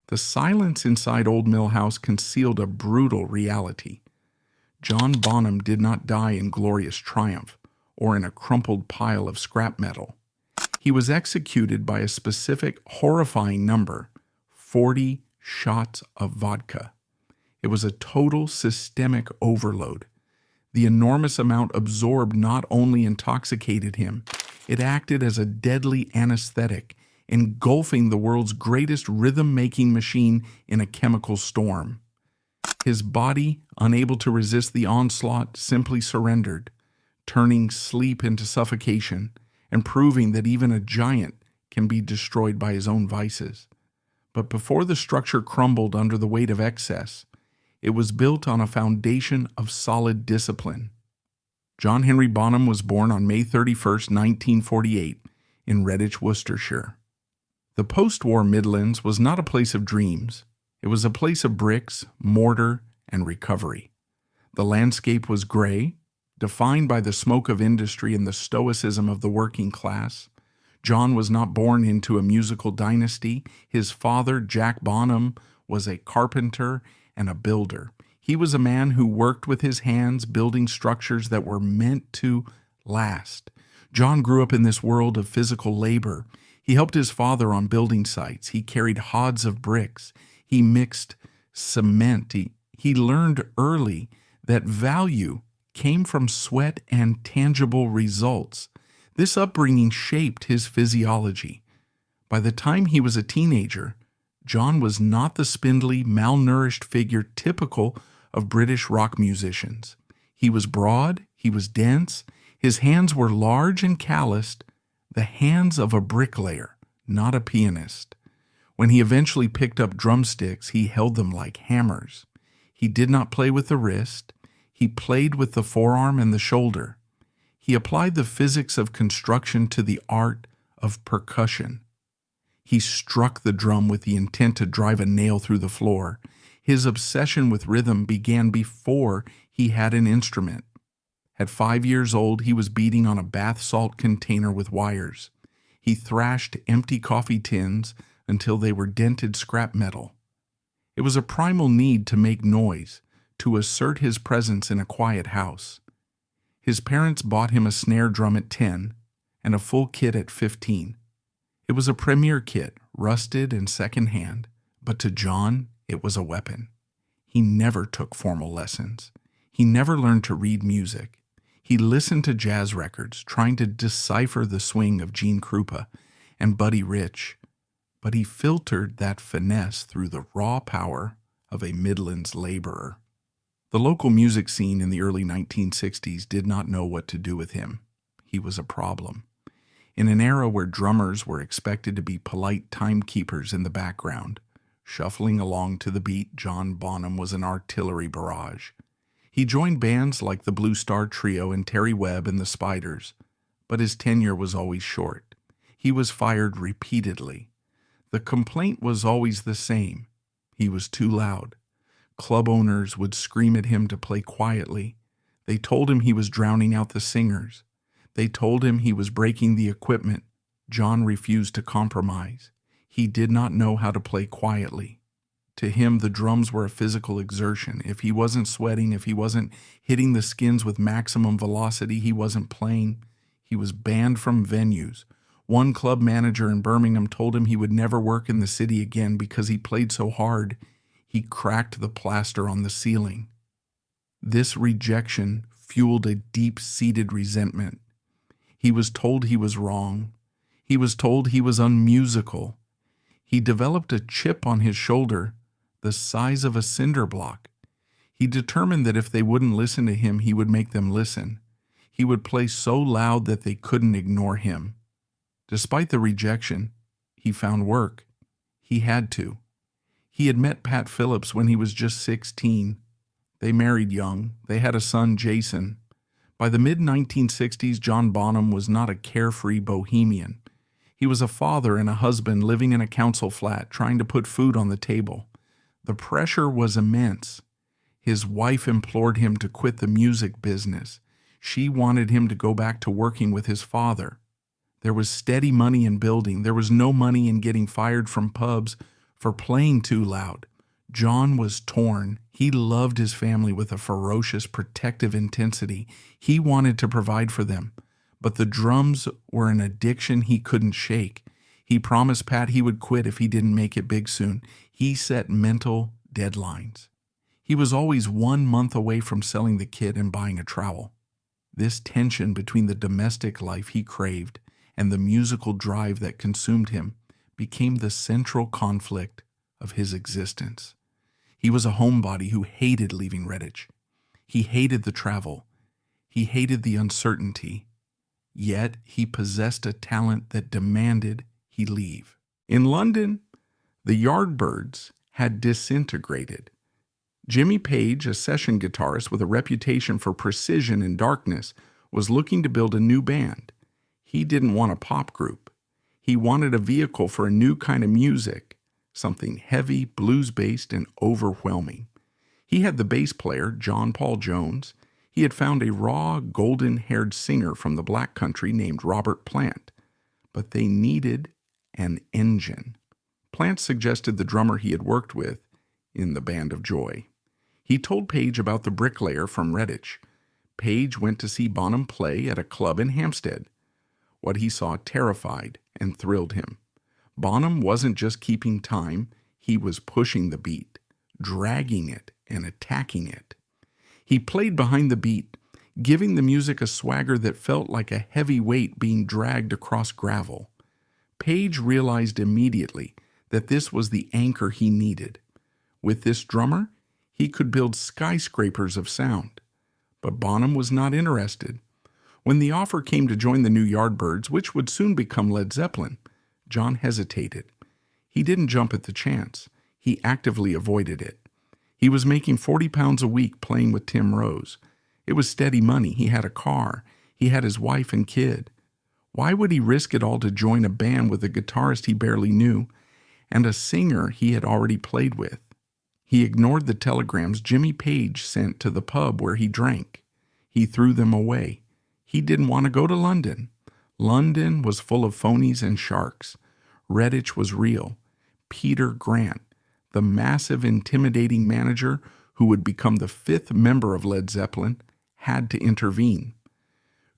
The silence inside Old Mill House concealed a brutal reality. John Bonham did not die in glorious triumph or in a crumpled pile of scrap metal. He was executed by a specific, horrifying number: 40 shots of vodka. It was a total systemic overload. The enormous amount absorbed not only intoxicated him, it acted as a deadly anesthetic, engulfing the world's greatest rhythm-making machine in a chemical storm. His body, unable to resist the onslaught, simply surrendered, turning sleep into suffocation and proving that even a giant can be destroyed by his own vices. But before the structure crumbled under the weight of excess, it was built on a foundation of solid discipline. John Henry Bonham was born on May 31, 1948, in Redditch, Worcestershire. The post-war Midlands was not a place of dreams. It was a place of bricks, mortar, and recovery. The landscape was gray, defined by the smoke of industry and the stoicism of the working class. John was not born into a musical dynasty. His father, Jack Bonham, was a carpenter and a builder. He was a man who worked with his hands, building structures that were meant to last. John grew up in this world of physical labor. He helped his father on building sites. He carried hods of bricks. He mixed cement. He learned early that value came from sweat and tangible results. This upbringing shaped his physiology. By the time he was a teenager, John was not the spindly, malnourished figure typical of British rock musicians. He was broad, he was dense, his hands were large and calloused, the hands of a bricklayer, not a pianist. When he eventually picked up drumsticks, he held them like hammers. He did not play with the wrist. He played with the forearm and the shoulder. He applied the physics of construction to the art of percussion. He struck the drum with the intent to drive a nail through the floor. His obsession with rhythm began before he had an instrument. At 5 years old, he was beating on a bath salt container with wires. He thrashed empty coffee tins until they were dented scrap metal. It was a primal need to make noise, to assert his presence in a quiet house. His parents bought him a snare drum at 10 and a full kit at 15. It was a premier kit, rusted and secondhand, but to John, it was a weapon. He never took formal lessons. He never learned to read music. He listened to jazz records, trying to decipher the swing of Gene Krupa and Buddy Rich, but he filtered that finesse through the raw power of a Midlands laborer. The local music scene in the early 1960s did not know what to do with him. He was a problem. In an era where drummers were expected to be polite timekeepers in the background, shuffling along to the beat, John Bonham was an artillery barrage. He joined bands like the Blue Star Trio and Terry Webb and the Spiders, but his tenure was always short. He was fired repeatedly. The complaint was always the same. He was too loud. Club owners would scream at him to play quietly. They told him he was drowning out the singers. They told him he was breaking the equipment. John refused to compromise. He did not know how to play quietly. To him, the drums were a physical exertion. If he wasn't sweating, if he wasn't hitting the skins with maximum velocity, he wasn't playing. He was banned from venues. One club manager in Birmingham told him he would never work in the city again because he played so hard, he cracked the plaster on the ceiling. This rejection fueled a deep-seated resentment. He was told he was wrong. He was told he was unmusical. He developed a chip on his shoulder the size of a cinder block. He determined that if they wouldn't listen to him, he would make them listen. He would play so loud that they couldn't ignore him. Despite the rejection, he found work. He had to. He had met Pat Phillips when he was just 16. They married young. They had a son, Jason. By the mid-1960s, John Bonham was not a carefree bohemian. He was a father and a husband living in a council flat, trying to put food on the table. The pressure was immense. His wife implored him to quit the music business. She wanted him to go back to working with his father. There was steady money in building. There was no money in getting fired from pubs for playing too loud. John was torn. He loved his family with a ferocious, protective intensity. He wanted to provide for them, but the drums were an addiction he couldn't shake. He promised Pat he would quit if he didn't make it big soon. He set mental deadlines. He was always 1 month away from selling the kit and buying a trowel. This tension between the domestic life he craved and the musical drive that consumed him became the central conflict of his existence. He was a homebody who hated leaving Redditch. He hated the travel. He hated the uncertainty. Yet he possessed a talent that demanded he leave. In London, the Yardbirds had disintegrated. Jimmy Page, a session guitarist with a reputation for precision and darkness, was looking to build a new band. He didn't want a pop group. He wanted a vehicle for a new kind of music, something heavy, blues-based, and overwhelming. He had the bass player, John Paul Jones. He had found a raw, golden-haired singer from the Black Country named Robert Plant. But they needed an engine. Plant suggested the drummer he had worked with in the Band of Joy. He told Page about the bricklayer from Redditch. Page went to see Bonham play at a club in Hampstead. What he saw terrified and thrilled him. Bonham wasn't just keeping time, he was pushing the beat, dragging it and attacking it. He played behind the beat, giving the music a swagger that felt like a heavy weight being dragged across gravel. Page realized immediately that this was the anchor he needed. With this drummer, he could build skyscrapers of sound. But Bonham was not interested. When the offer came to join the new Yardbirds, which would soon become Led Zeppelin, John hesitated. He didn't jump at the chance. He actively avoided it. He was making £40 a week playing with Tim Rose. It was steady money. He had a car. He had his wife and kid. Why would he risk it all to join a band with a guitarist he barely knew and a singer he had already played with? He ignored the telegrams Jimmy Page sent to the pub where he drank. He threw them away. He didn't want to go to London. London was full of phonies and sharks. Redditch was real. Peter Grant, the massive, intimidating manager who would become the 5th member of Led Zeppelin, had to intervene.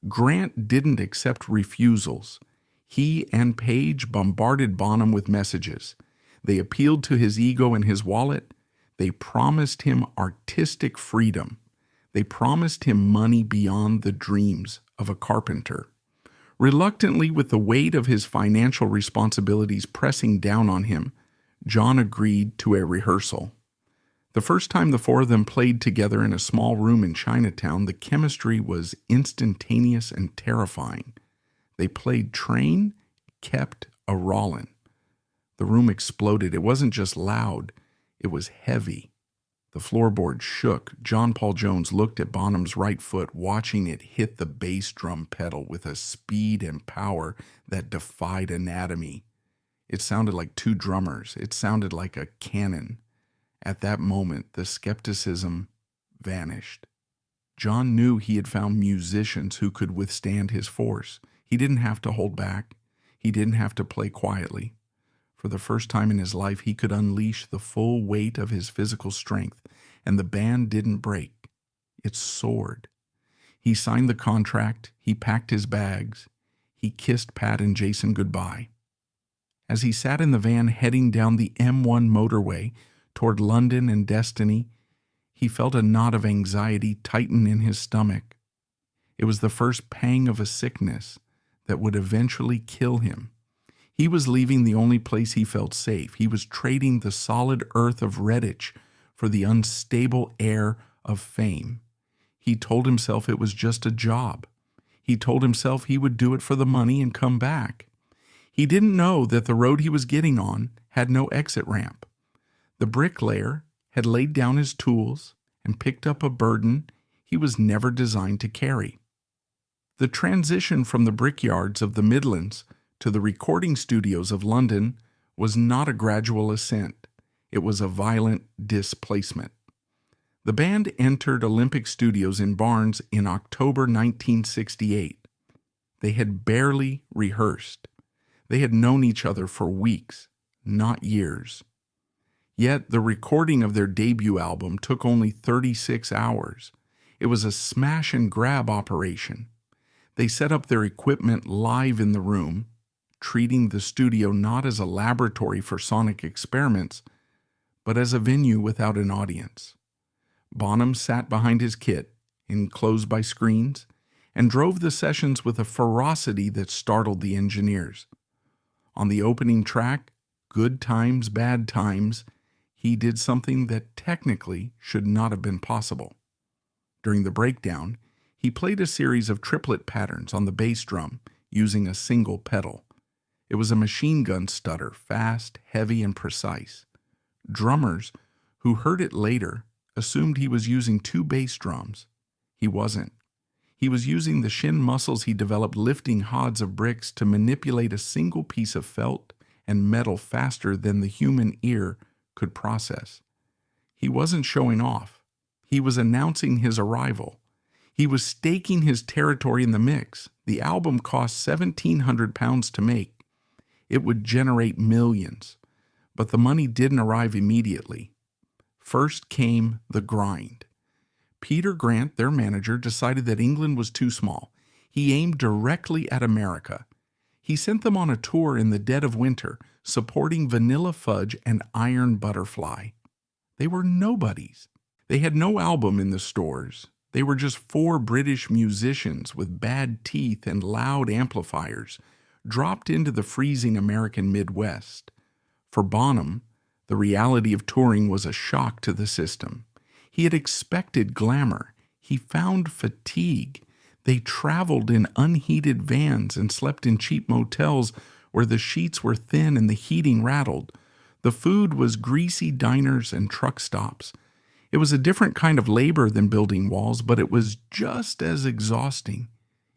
Grant didn't accept refusals. He and Page bombarded Bonham with messages. They appealed to his ego and his wallet. They promised him artistic freedom. They promised him money beyond the dreams of a carpenter. Reluctantly, with the weight of his financial responsibilities pressing down on him, John agreed to a rehearsal. The first time the four of them played together in a small room in Chinatown, the chemistry was instantaneous and terrifying. They played Train, Kept a Rollin'. The room exploded. It wasn't just loud, it was heavy. The floorboard shook. John Paul Jones looked at Bonham's right foot, watching it hit the bass drum pedal with a speed and power that defied anatomy. It sounded like two drummers. It sounded like a cannon. At that moment, the skepticism vanished. John knew he had found musicians who could withstand his force. He didn't have to hold back. He didn't have to play quietly. For the first time in his life, he could unleash the full weight of his physical strength, and the band didn't break. It soared. He signed the contract. He packed his bags. He kissed Pat and Jason goodbye. As he sat in the van heading down the M1 motorway toward London and destiny, he felt a knot of anxiety tighten in his stomach. It was the first pang of a sickness that would eventually kill him. He was leaving the only place he felt safe. He was trading the solid earth of Redditch for the unstable air of fame. He told himself it was just a job. He told himself he would do it for the money and come back. He didn't know that the road he was getting on had no exit ramp. The bricklayer had laid down his tools and picked up a burden he was never designed to carry. The transition from the brickyards of the Midlands to the recording studios of London was not a gradual ascent. It was a violent displacement. The band entered Olympic Studios in Barnes in October 1968. They had barely rehearsed. They had known each other for weeks, not years. Yet the recording of their debut album took only 36 hours. It was a smash and grab operation. They set up their equipment live in the room, treating the studio not as a laboratory for sonic experiments, but as a venue without an audience. Bonham sat behind his kit, enclosed by screens, and drove the sessions with a ferocity that startled the engineers. On the opening track, Good Times, Bad Times, he did something that technically should not have been possible. During the breakdown, he played a series of triplet patterns on the bass drum using a single pedal. It was a machine gun stutter, fast, heavy, and precise. Drummers who heard it later assumed he was using two bass drums. He wasn't. He was using the shin muscles he developed lifting hods of bricks to manipulate a single piece of felt and metal faster than the human ear could process. He wasn't showing off. He was announcing his arrival. He was staking his territory in the mix. The album cost £1,700 to make. It would generate millions. But the money didn't arrive immediately. First came the grind. Peter Grant, their manager, decided that England was too small. He aimed directly at America. He sent them on a tour in the dead of winter, supporting Vanilla Fudge and Iron Butterfly. They were nobodies. They had no album in the stores. They were just four British musicians with bad teeth and loud amplifiers, dropped into the freezing American Midwest. For Bonham, the reality of touring was a shock to the system. He had expected glamour. He found fatigue. They traveled in unheated vans and slept in cheap motels where the sheets were thin and the heating rattled. The food was greasy diners and truck stops. It was a different kind of labor than building walls, but it was just as exhausting.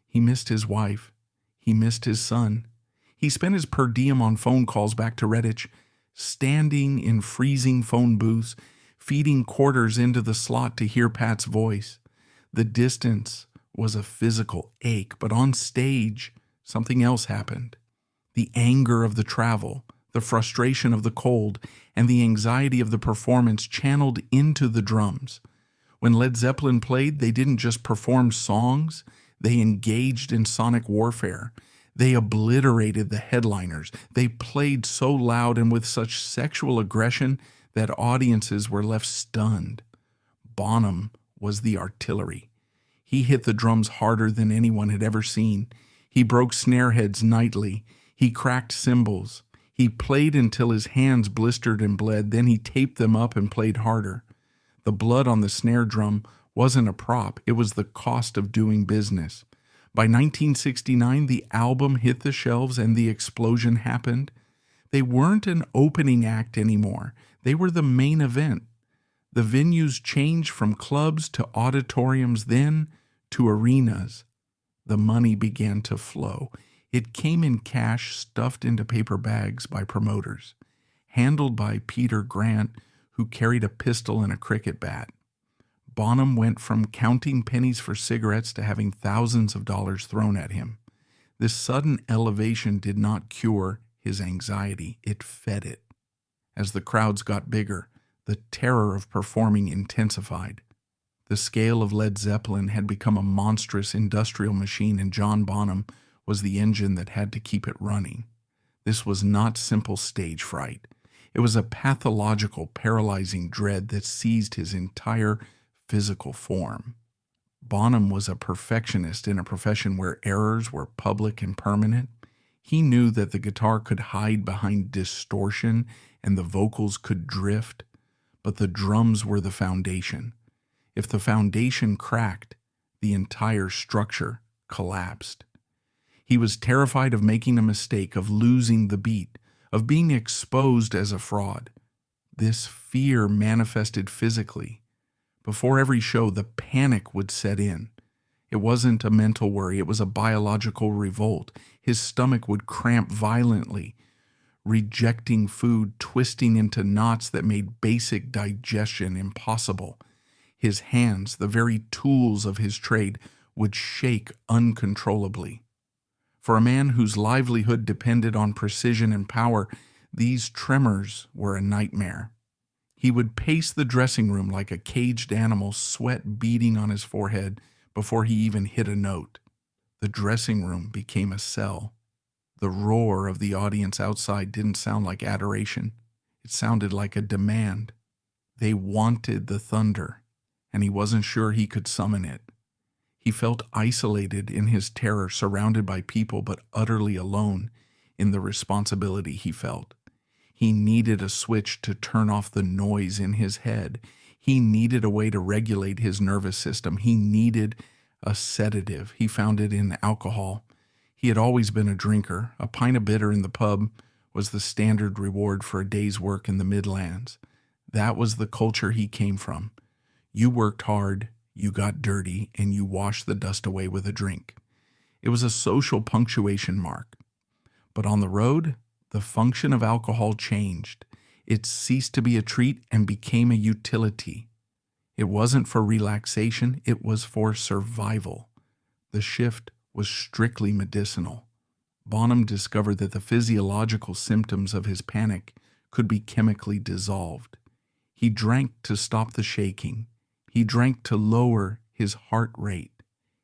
He missed his wife. He missed his son. He spent his per diem on phone calls back to Redditch, standing in freezing phone booths, feeding quarters into the slot to hear Pat's voice. The distance was a physical ache, but on stage, something else happened. The anger of the travel, the frustration of the cold, and the anxiety of the performance channeled into the drums. When Led Zeppelin played, they didn't just perform songs, they engaged in sonic warfare. They obliterated the headliners. They played so loud and with such sexual aggression that audiences were left stunned. Bonham was the artillery. He hit the drums harder than anyone had ever seen. He broke snare heads nightly. He cracked cymbals. He played until his hands blistered and bled. Then he taped them up and played harder. The blood on the snare drum wasn't a prop. It was the cost of doing business. By 1969, the album hit the shelves and the explosion happened. They weren't an opening act anymore. They were the main event. The venues changed from clubs to auditoriums, then to arenas. The money began to flow. It came in cash stuffed into paper bags by promoters, handled by Peter Grant, who carried a pistol and a cricket bat. Bonham went from counting pennies for cigarettes to having thousands of dollars thrown at him. This sudden elevation did not cure his anxiety. It fed it. As the crowds got bigger, the terror of performing intensified. The scale of Led Zeppelin had become a monstrous industrial machine, and John Bonham was the engine that had to keep it running. This was not simple stage fright. It was a pathological, paralyzing dread that seized his entire physical form. Bonham was a perfectionist in a profession where errors were public and permanent. He knew that the guitar could hide behind distortion and the vocals could drift, but the drums were the foundation. If the foundation cracked, the entire structure collapsed. He was terrified of making a mistake, of losing the beat, of being exposed as a fraud. This fear manifested physically. Before every show, the panic would set in. It wasn't a mental worry, it was a biological revolt. His stomach would cramp violently, rejecting food, twisting into knots that made basic digestion impossible. His hands, the very tools of his trade, would shake uncontrollably. For a man whose livelihood depended on precision and power, these tremors were a nightmare. He would pace the dressing room like a caged animal, sweat beading on his forehead before he even hit a note. The dressing room became a cell. The roar of the audience outside didn't sound like adoration. It sounded like a demand. They wanted the thunder, and he wasn't sure he could summon it. He felt isolated in his terror, surrounded by people, but utterly alone in the responsibility he felt. He needed a switch to turn off the noise in his head. He needed a way to regulate his nervous system. He needed a sedative. He found it in alcohol. He had always been a drinker. A pint of bitter in the pub was the standard reward for a day's work in the Midlands. That was the culture he came from. You worked hard, you got dirty, and you washed the dust away with a drink. It was a social punctuation mark. But on the road, the function of alcohol changed. It ceased to be a treat and became a utility. It wasn't for relaxation, it was for survival. The shift was strictly medicinal. Bonham discovered that the physiological symptoms of his panic could be chemically dissolved. He drank to stop the shaking. He drank to lower his heart rate.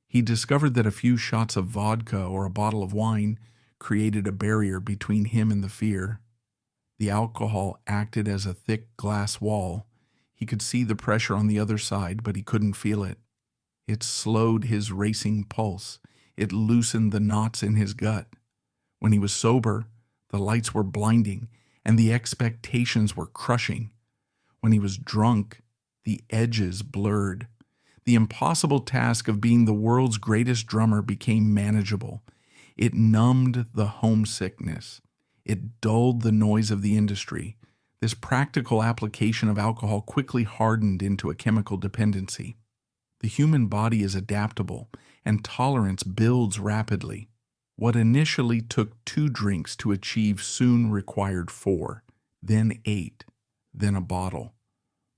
He discovered that a few shots of vodka or a bottle of wine created a barrier between him and the fear. The alcohol acted as a thick glass wall. He could see the pressure on the other side, but he couldn't feel it. It slowed his racing pulse. It loosened the knots in his gut. When he was sober, the lights were blinding and the expectations were crushing. When he was drunk, the edges blurred. The impossible task of being the world's greatest drummer became manageable. It numbed the homesickness. It dulled the noise of the industry. This practical application of alcohol quickly hardened into a chemical dependency. The human body is adaptable, and tolerance builds rapidly. What initially took 2 drinks to achieve soon required 4, then 8, then a bottle.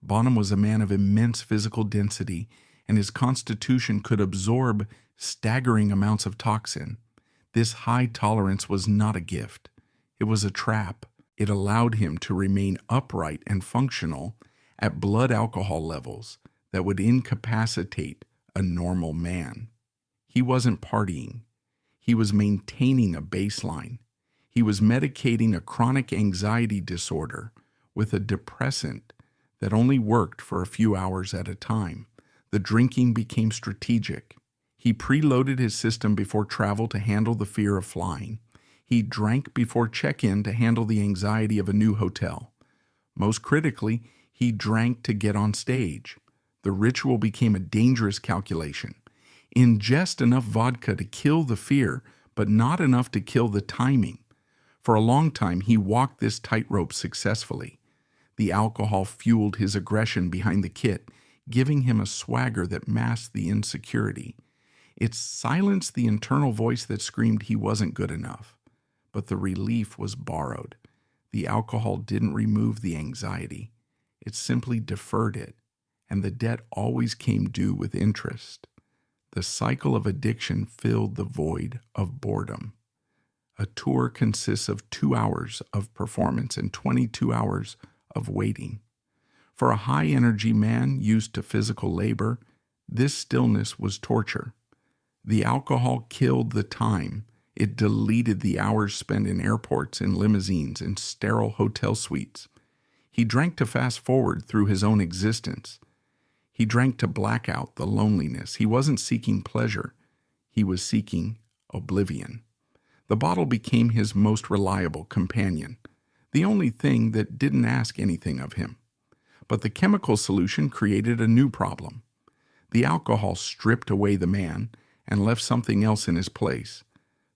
Bonham was a man of immense physical density, and his constitution could absorb staggering amounts of toxin. This high tolerance was not a gift. It was a trap. It allowed him to remain upright and functional at blood alcohol levels that would incapacitate a normal man. He wasn't partying. He was maintaining a baseline. He was medicating a chronic anxiety disorder with a depressant that only worked for a few hours at a time. The drinking became strategic. He preloaded his system before travel to handle the fear of flying. He drank before check-in to handle the anxiety of a new hotel. Most critically, he drank to get on stage. The ritual became a dangerous calculation. Ingest enough vodka to kill the fear, but not enough to kill the timing. For a long time, he walked this tightrope successfully. The alcohol fueled his aggression behind the kit, giving him a swagger that masked the insecurity. It silenced the internal voice that screamed he wasn't good enough. But the relief was borrowed. The alcohol didn't remove the anxiety. It simply deferred it, and the debt always came due with interest. The cycle of addiction filled the void of boredom. A tour consists of 2 hours of performance and 22 hours of waiting. For a high-energy man used to physical labor, this stillness was torture. The alcohol killed the time. It deleted the hours spent in airports, in limousines, in sterile hotel suites. He drank to fast forward through his own existence. He drank to black out the loneliness. He wasn't seeking pleasure. He was seeking oblivion. The bottle became his most reliable companion, the only thing that didn't ask anything of him. But the chemical solution created a new problem. The alcohol stripped away the man and left something else in his place.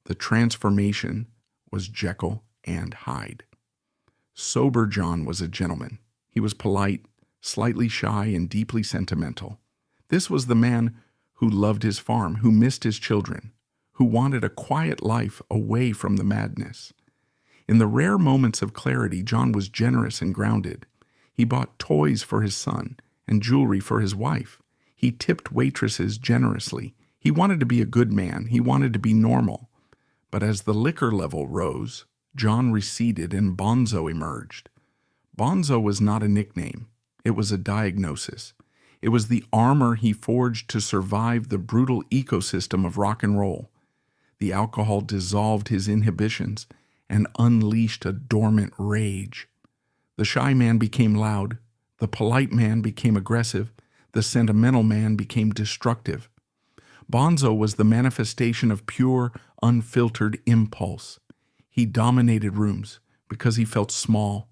The transformation was Jekyll and Hyde. Sober John was a gentleman. He was polite, slightly shy, and deeply sentimental. This was the man who loved his farm, who missed his children, who wanted a quiet life away from the madness. In the rare moments of clarity, John was generous and grounded. He bought toys for his son and jewelry for his wife. He tipped waitresses generously. He wanted to be a good man. He wanted to be normal. But as the liquor level rose, John receded and Bonzo emerged. Bonzo was not a nickname. It was a diagnosis. It was the armor he forged to survive the brutal ecosystem of rock and roll. The alcohol dissolved his inhibitions and unleashed a dormant rage. The shy man became loud. The polite man became aggressive. The sentimental man became destructive. Bonzo was the manifestation of pure, unfiltered impulse. He dominated rooms because he felt small.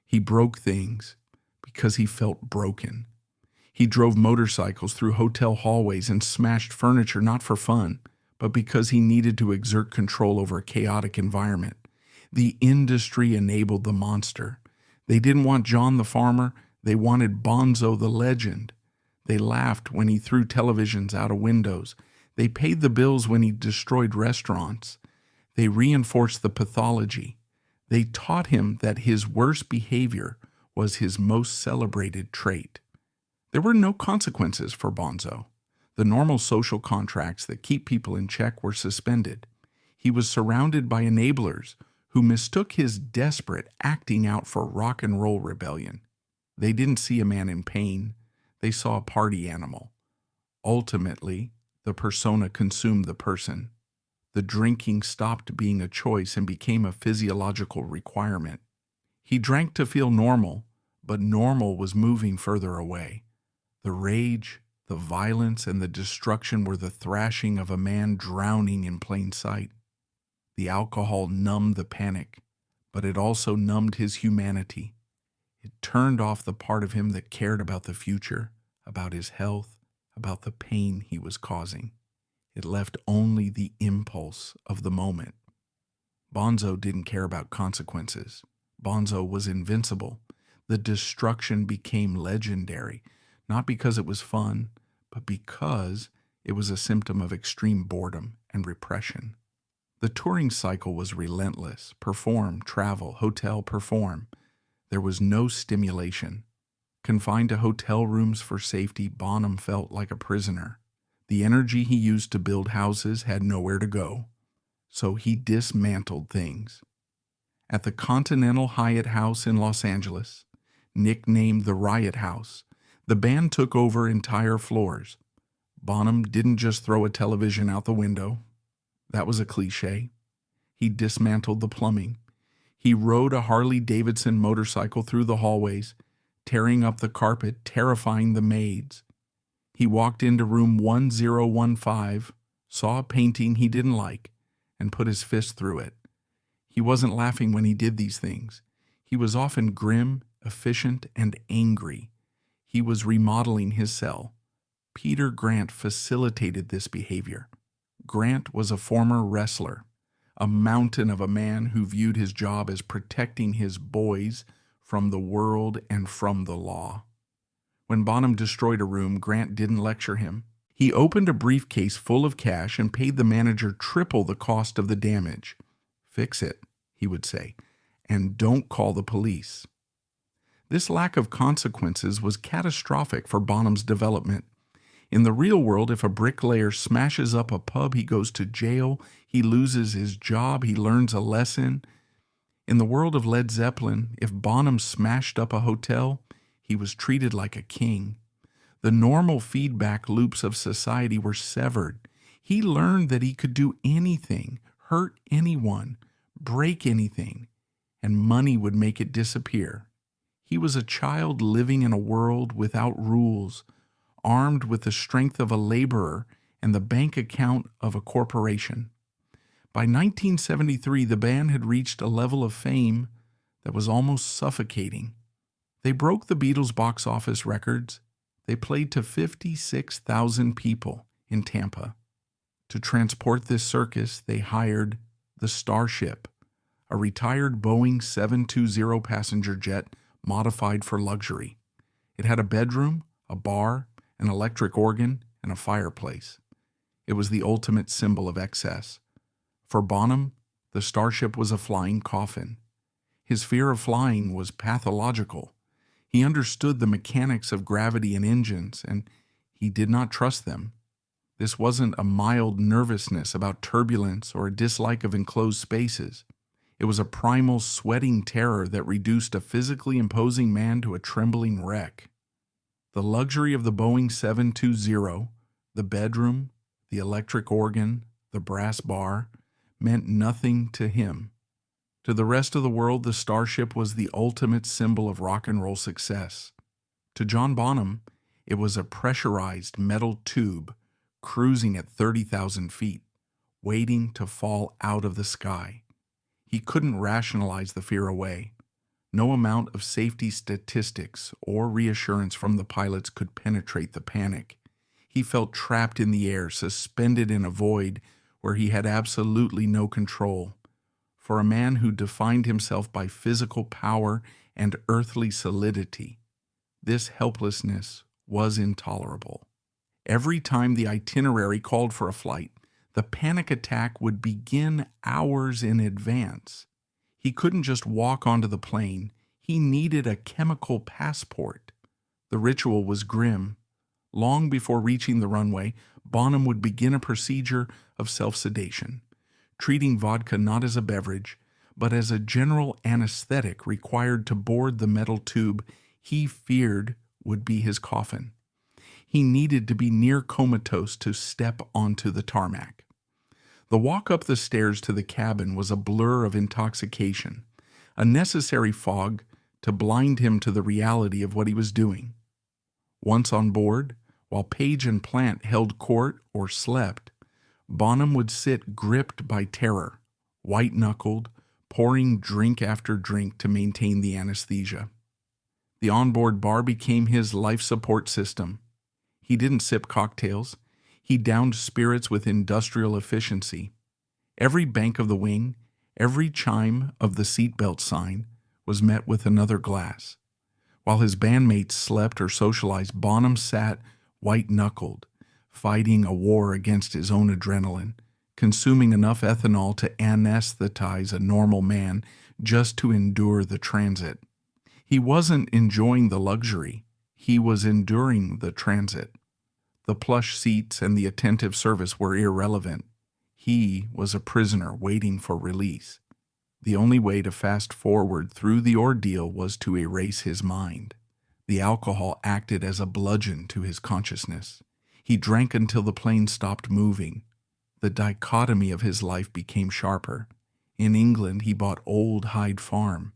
He broke things because he felt broken. He drove motorcycles through hotel hallways and smashed furniture not for fun, but because he needed to exert control over a chaotic environment. The industry enabled the monster. They didn't want John the farmer. They wanted Bonzo the legend. They laughed when he threw televisions out of windows. They paid the bills when he destroyed restaurants. They reinforced the pathology. They taught him that his worst behavior was his most celebrated trait. There were no consequences for Bonzo. The normal social contracts that keep people in check were suspended. He was surrounded by enablers who mistook his desperate acting out for rock and roll rebellion. They didn't see a man in pain. They saw a party animal. Ultimately, the persona consumed the person. The drinking stopped being a choice and became a physiological requirement. He drank to feel normal, but normal was moving further away. The rage, the violence, and the destruction were the thrashing of a man drowning in plain sight. The alcohol numbed the panic, but it also numbed his humanity. It turned off the part of him that cared about the future, about his health, about the pain he was causing. It left only the impulse of the moment. Bonzo didn't care about consequences. Bonzo was invincible. The destruction became legendary, not because it was fun, but because it was a symptom of extreme boredom and repression. The touring cycle was relentless. Perform, travel, hotel, perform. There was no stimulation. Confined to hotel rooms for safety, Bonham felt like a prisoner. The energy he used to build houses had nowhere to go, so he dismantled things. At the Continental Hyatt House in Los Angeles, nicknamed the Riot House, the band took over entire floors. Bonham didn't just throw a television out the window. That was a cliche. He dismantled the plumbing. He rode a Harley-Davidson motorcycle through the hallways, tearing up the carpet, terrifying the maids. He walked into room 1015, saw a painting he didn't like, and put his fist through it. He wasn't laughing when he did these things. He was often grim, efficient, and angry. He was remodeling his cell. Peter Grant facilitated this behavior. Grant was a former wrestler, a mountain of a man who viewed his job as protecting his boys from the world and from the law. When Bonham destroyed a room, Grant didn't lecture him. He opened a briefcase full of cash and paid the manager triple the cost of the damage. "Fix it," he would say, "and don't call the police." This lack of consequences was catastrophic for Bonham's development. In the real world, if a bricklayer smashes up a pub, he goes to jail, he loses his job, he learns a lesson. In the world of Led Zeppelin, if Bonham smashed up a hotel, he was treated like a king. The normal feedback loops of society were severed. He learned that he could do anything, hurt anyone, break anything, and money would make it disappear. He was a child living in a world without rules, armed with the strength of a laborer and the bank account of a corporation. By 1973, the band had reached a level of fame that was almost suffocating. They broke the Beatles' box office records. They played to 56,000 people in Tampa. To transport this circus, they hired the Starship, a retired Boeing 720 passenger jet modified for luxury. It had a bedroom, a bar, an electric organ, and a fireplace. It was the ultimate symbol of excess. For Bonham, the Starship was a flying coffin. His fear of flying was pathological. He understood the mechanics of gravity and engines, and he did not trust them. This wasn't a mild nervousness about turbulence or a dislike of enclosed spaces. It was a primal, sweating terror that reduced a physically imposing man to a trembling wreck. The luxury of the Boeing 720, the bedroom, the electric organ, the brass bar, meant nothing to him. To the rest of the world, the Starship was the ultimate symbol of rock and roll success. To John Bonham, it was a pressurized metal tube cruising at 30,000 feet, waiting to fall out of the sky. He couldn't rationalize the fear away. No amount of safety statistics or reassurance from the pilots could penetrate the panic. He felt trapped in the air, suspended in a void where he had absolutely no control. For a man who defined himself by physical power and earthly solidity, this helplessness was intolerable. Every time the itinerary called for a flight, the panic attack would begin hours in advance. He couldn't just walk onto the plane. He needed a chemical passport. The ritual was grim. Long before reaching the runway, Bonham would begin a procedure of self-sedation, treating vodka not as a beverage, but as a general anesthetic required to board the metal tube he feared would be his coffin. He needed to be near comatose to step onto the tarmac. The walk up the stairs to the cabin was a blur of intoxication, a necessary fog to blind him to the reality of what he was doing. Once on board, while Page and Plant held court or slept, Bonham would sit gripped by terror, white-knuckled, pouring drink after drink to maintain the anesthesia. The onboard bar became his life support system. He didn't sip cocktails. He downed spirits with industrial efficiency. Every bank of the wing, every chime of the seatbelt sign was met with another glass. While his bandmates slept or socialized, Bonham sat white-knuckled, fighting a war against his own adrenaline, consuming enough ethanol to anesthetize a normal man just to endure the transit. He wasn't enjoying the luxury. He was enduring the transit. The plush seats and the attentive service were irrelevant. He was a prisoner waiting for release. The only way to fast forward through the ordeal was to erase his mind. The alcohol acted as a bludgeon to his consciousness. He drank until the plane stopped moving. The dichotomy of his life became sharper. In England, he bought Old Hyde Farm.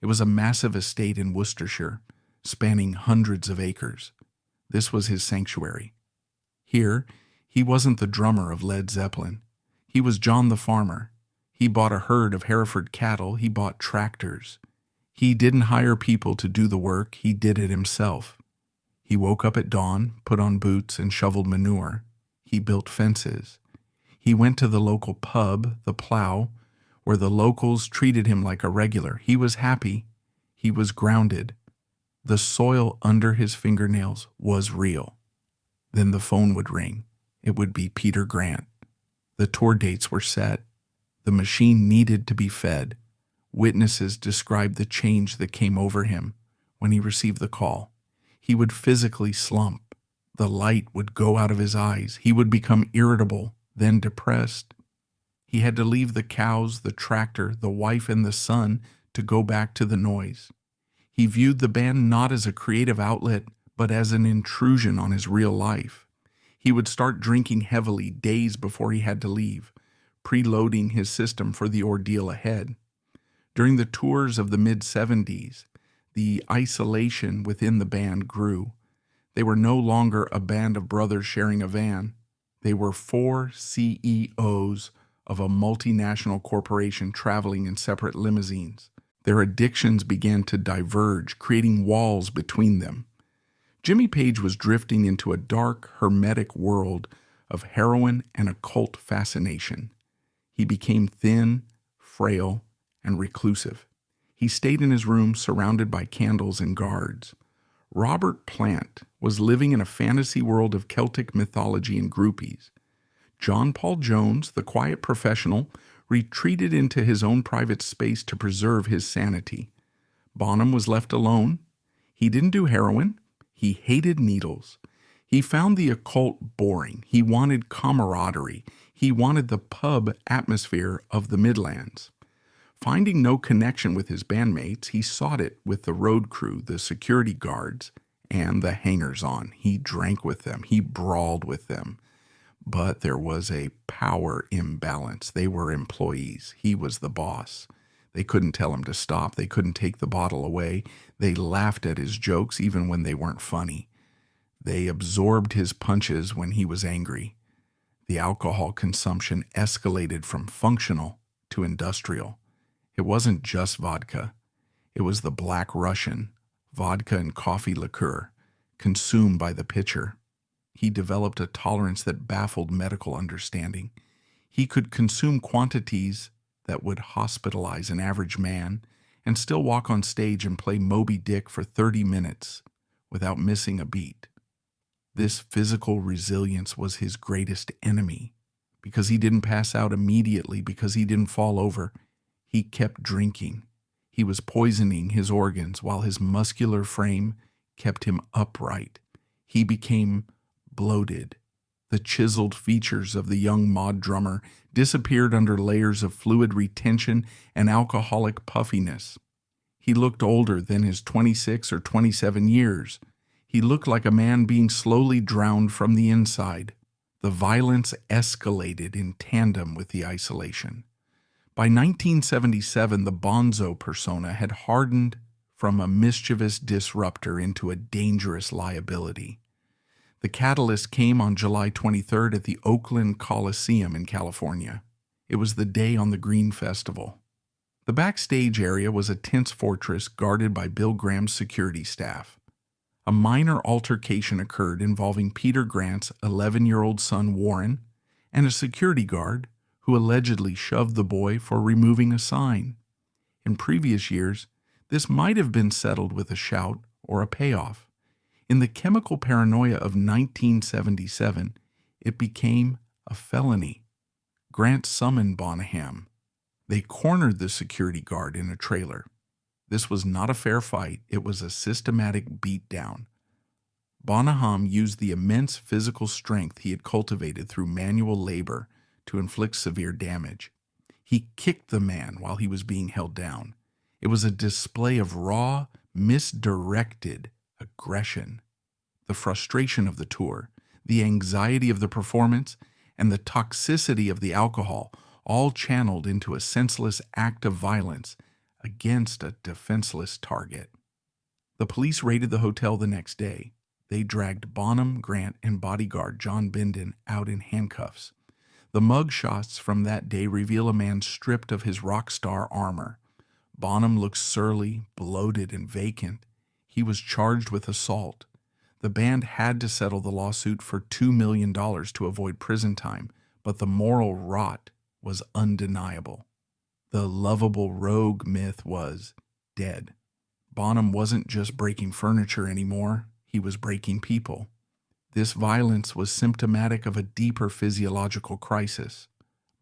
It was a massive estate in Worcestershire, spanning hundreds of acres. This was his sanctuary. Here, he wasn't the drummer of Led Zeppelin. He was John the farmer. He bought a herd of Hereford cattle. He bought tractors. He didn't hire people to do the work. He did it himself. He woke up at dawn, put on boots, and shoveled manure. He built fences. He went to the local pub, the Plough, where the locals treated him like a regular. He was happy. He was grounded. The soil under his fingernails was real. Then the phone would ring. It would be Peter Grant. The tour dates were set. The machine needed to be fed. Witnesses described the change that came over him when he received the call. He would physically slump. The light would go out of his eyes. He would become irritable, then depressed. He had to leave the cows, the tractor, the wife, and the son to go back to the noise. He viewed the band not as a creative outlet, but as an intrusion on his real life. He would start drinking heavily days before he had to leave, preloading his system for the ordeal ahead. During the tours of the mid-70s, the isolation within the band grew. They were no longer a band of brothers sharing a van. They were 4 CEOs of a multinational corporation traveling in separate limousines. Their addictions began to diverge, creating walls between them. Jimmy Page was drifting into a dark, hermetic world of heroin and occult fascination. He became thin, frail, and reclusive. He stayed in his room surrounded by candles and guards. Robert Plant was living in a fantasy world of Celtic mythology and groupies. John Paul Jones, the quiet professional, retreated into his own private space to preserve his sanity. Bonham was left alone. He didn't do heroin. He hated needles. He found the occult boring. He wanted camaraderie. He wanted the pub atmosphere of the Midlands. Finding no connection with his bandmates, he sought it with the road crew, the security guards, and the hangers-on. He drank with them. He brawled with them. But there was a power imbalance. They were employees. He was the boss. They couldn't tell him to stop. They couldn't take the bottle away. They laughed at his jokes even when they weren't funny. They absorbed his punches when he was angry. The alcohol consumption escalated from functional to industrial. It wasn't just vodka. It was the Black Russian, vodka and coffee liqueur, consumed by the pitcher. He developed a tolerance that baffled medical understanding. He could consume quantities that would hospitalize an average man and still walk on stage and play Moby Dick for 30 minutes without missing a beat. This physical resilience was his greatest enemy because he didn't pass out immediately, because he didn't fall over. He kept drinking. He was poisoning his organs while his muscular frame kept him upright. He became bloated. The chiseled features of the young mod drummer disappeared under layers of fluid retention and alcoholic puffiness. He looked older than his 26 or 27 years. He looked like a man being slowly drowned from the inside. The violence escalated in tandem with the isolation. By 1977, the Bonzo persona had hardened from a mischievous disruptor into a dangerous liability. The catalyst came on July 23rd at the Oakland Coliseum in California. It was the day on the Green Festival. The backstage area was a tense fortress guarded by Bill Graham's security staff. A minor altercation occurred involving Peter Grant's 11-year-old son Warren and a security guard who allegedly shoved the boy for removing a sign. In previous years, this might have been settled with a shout or a payoff. In the chemical paranoia of 1977, it became a felony. Grant summoned Bonham. They cornered the security guard in a trailer. This was not a fair fight. It was a systematic beatdown. Bonham used the immense physical strength he had cultivated through manual labor to inflict severe damage. He kicked the man while he was being held down. It was a display of raw, misdirected aggression. The frustration of the tour, the anxiety of the performance, and the toxicity of the alcohol all channeled into a senseless act of violence against a defenseless target. The police raided the hotel the next day. They dragged Bonham, Grant, and bodyguard John Bindon out in handcuffs. The mug shots from that day reveal a man stripped of his rock star armor. Bonham looked surly, bloated, and vacant. He was charged with assault. The band had to settle the lawsuit for $2 million to avoid prison time, but the moral rot was undeniable. The lovable rogue myth was dead. Bonham wasn't just breaking furniture anymore, he was breaking people. This violence was symptomatic of a deeper physiological crisis.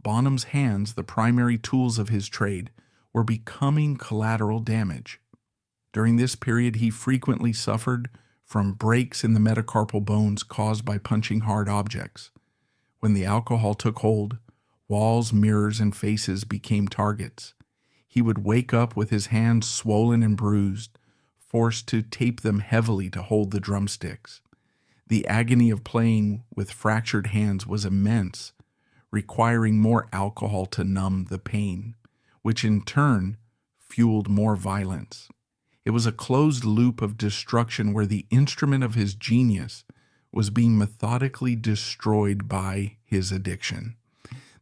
Bonham's hands, the primary tools of his trade, were becoming collateral damage. During this period, he frequently suffered from breaks in the metacarpal bones caused by punching hard objects. When the alcohol took hold, walls, mirrors, and faces became targets. He would wake up with his hands swollen and bruised, forced to tape them heavily to hold the drumsticks. The agony of playing with fractured hands was immense, requiring more alcohol to numb the pain, which in turn fueled more violence. It was a closed loop of destruction where the instrument of his genius was being methodically destroyed by his addiction.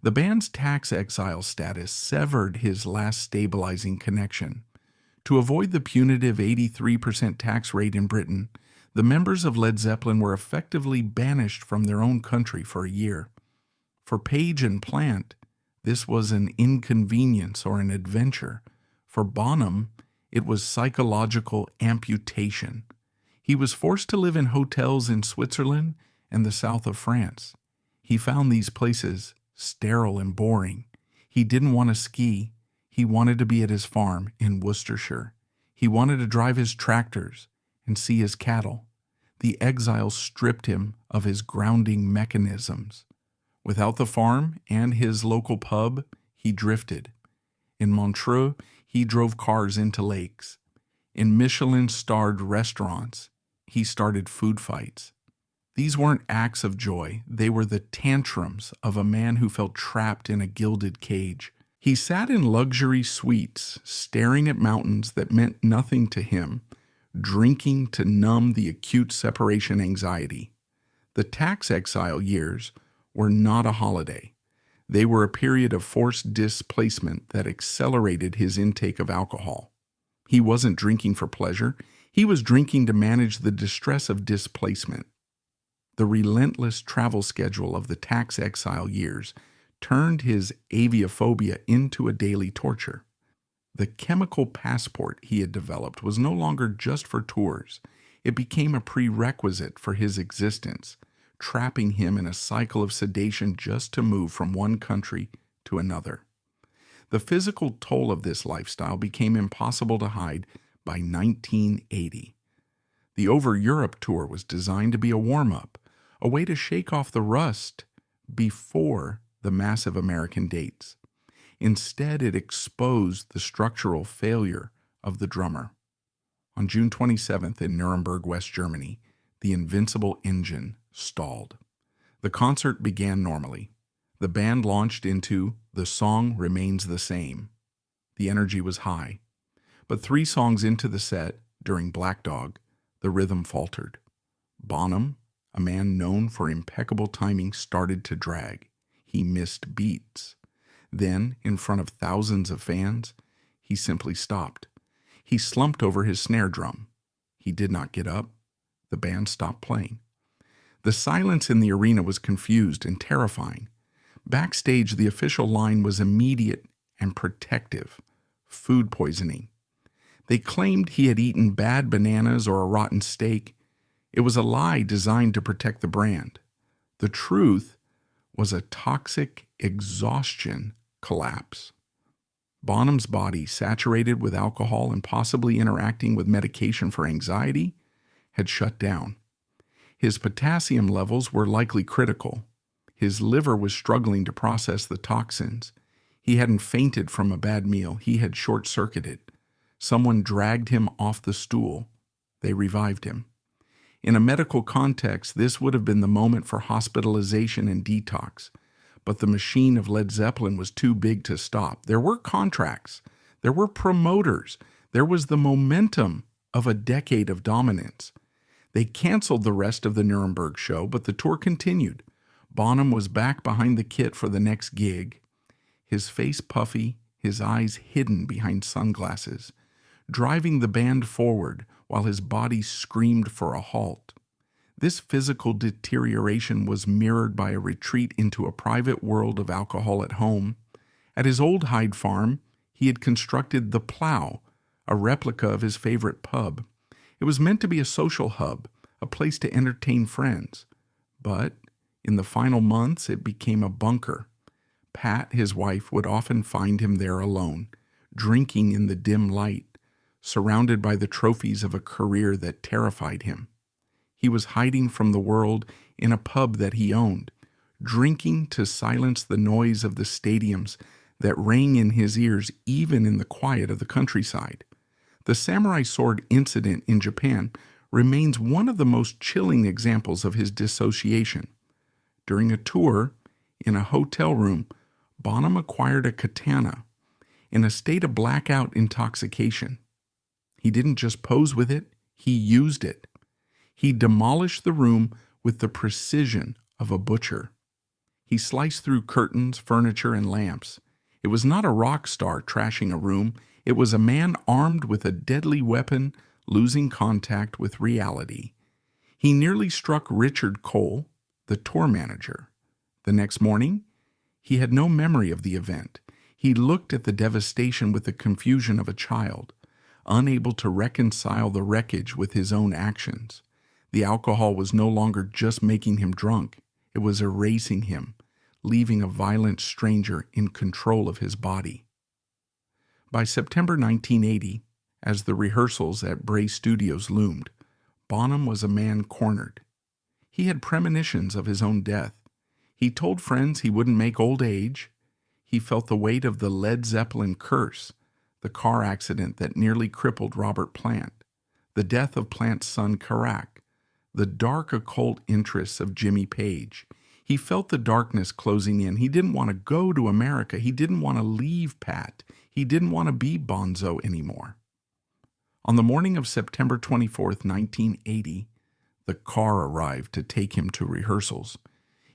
The band's tax exile status severed his last stabilizing connection. To avoid the punitive 83% tax rate in Britain, the members of Led Zeppelin were effectively banished from their own country for a year. For Page and Plant, this was an inconvenience or an adventure. For Bonham, it was psychological amputation. He was forced to live in hotels in Switzerland and the south of France. He found these places sterile and boring. He didn't want to ski. He wanted to be at his farm in Worcestershire. He wanted to drive his tractors and see his cattle. The exile stripped him of his grounding mechanisms. Without the farm and his local pub, he drifted. In Montreux, he drove cars into lakes. In Michelin-starred restaurants, he started food fights. These weren't acts of joy, they were the tantrums of a man who felt trapped in a gilded cage. He sat in luxury suites, staring at mountains that meant nothing to him, drinking to numb the acute separation anxiety. The tax exile years were not a holiday. They were a period of forced displacement that accelerated his intake of alcohol. He wasn't drinking for pleasure. He was drinking to manage the distress of displacement. The relentless travel schedule of the tax exile years turned his aviophobia into a daily torture. The chemical passport he had developed was no longer just for tours. It became a prerequisite for his existence, trapping him in a cycle of sedation just to move from one country to another. The physical toll of this lifestyle became impossible to hide by 1980. The Over Europe tour was designed to be a warm-up, a way to shake off the rust before the massive American dates. Instead, it exposed the structural failure of the drummer. On June 27th in Nuremberg, West Germany, the invincible engine stalled. The concert began normally. The band launched into "The Song Remains the Same." The energy was high. But 3 songs into the set, during Black Dog, the rhythm faltered. Bonham, a man known for impeccable timing, started to drag. He missed beats. Then, in front of thousands of fans, he simply stopped. He slumped over his snare drum. He did not get up. The band stopped playing. The silence in the arena was confused and terrifying. Backstage, the official line was immediate and protective: food poisoning. They claimed he had eaten bad bananas or a rotten steak. It was a lie designed to protect the brand. The truth was a toxic exhaustion collapse. Bonham's body, saturated with alcohol and possibly interacting with medication for anxiety, had shut down. His potassium levels were likely critical. His liver was struggling to process the toxins. He hadn't fainted from a bad meal. He had short-circuited. Someone dragged him off the stool. They revived him. In a medical context, this would have been the moment for hospitalization and detox. But the machine of Led Zeppelin was too big to stop. There were contracts. There were promoters. There was the momentum of a decade of dominance. They canceled the rest of the Nuremberg show, but the tour continued. Bonham was back behind the kit for the next gig, his face puffy, his eyes hidden behind sunglasses, driving the band forward while his body screamed for a halt. This physical deterioration was mirrored by a retreat into a private world of alcohol at home. At his old Hyde farm, he had constructed the Plough, a replica of his favorite pub. It was meant to be a social hub, a place to entertain friends. But in the final months, it became a bunker. Pat, his wife, would often find him there alone, drinking in the dim light, surrounded by the trophies of a career that terrified him. He was hiding from the world in a pub that he owned, drinking to silence the noise of the stadiums that rang in his ears even in the quiet of the countryside. The samurai sword incident in Japan remains one of the most chilling examples of his dissociation. During a tour, in a hotel room, Bonham acquired a katana in a state of blackout intoxication. He didn't just pose with it, he used it. He demolished the room with the precision of a butcher. He sliced through curtains, furniture, and lamps. It was not a rock star trashing a room. It was a man armed with a deadly weapon, losing contact with reality. He nearly struck Richard Cole, the tour manager. The next morning, he had no memory of the event. He looked at the devastation with the confusion of a child, unable to reconcile the wreckage with his own actions. The alcohol was no longer just making him drunk. It was erasing him, leaving a violent stranger in control of his body. By September 1980, as the rehearsals at Bray Studios loomed, Bonham was a man cornered. He had premonitions of his own death. He told friends he wouldn't make old age. He felt the weight of the Led Zeppelin curse, the car accident that nearly crippled Robert Plant, the death of Plant's son Karak, the dark occult interests of Jimmy Page. He felt the darkness closing in. He didn't want to go to America. He didn't want to leave Pat. He didn't want to be Bonzo anymore. On the morning of September 24th, 1980, the car arrived to take him to rehearsals.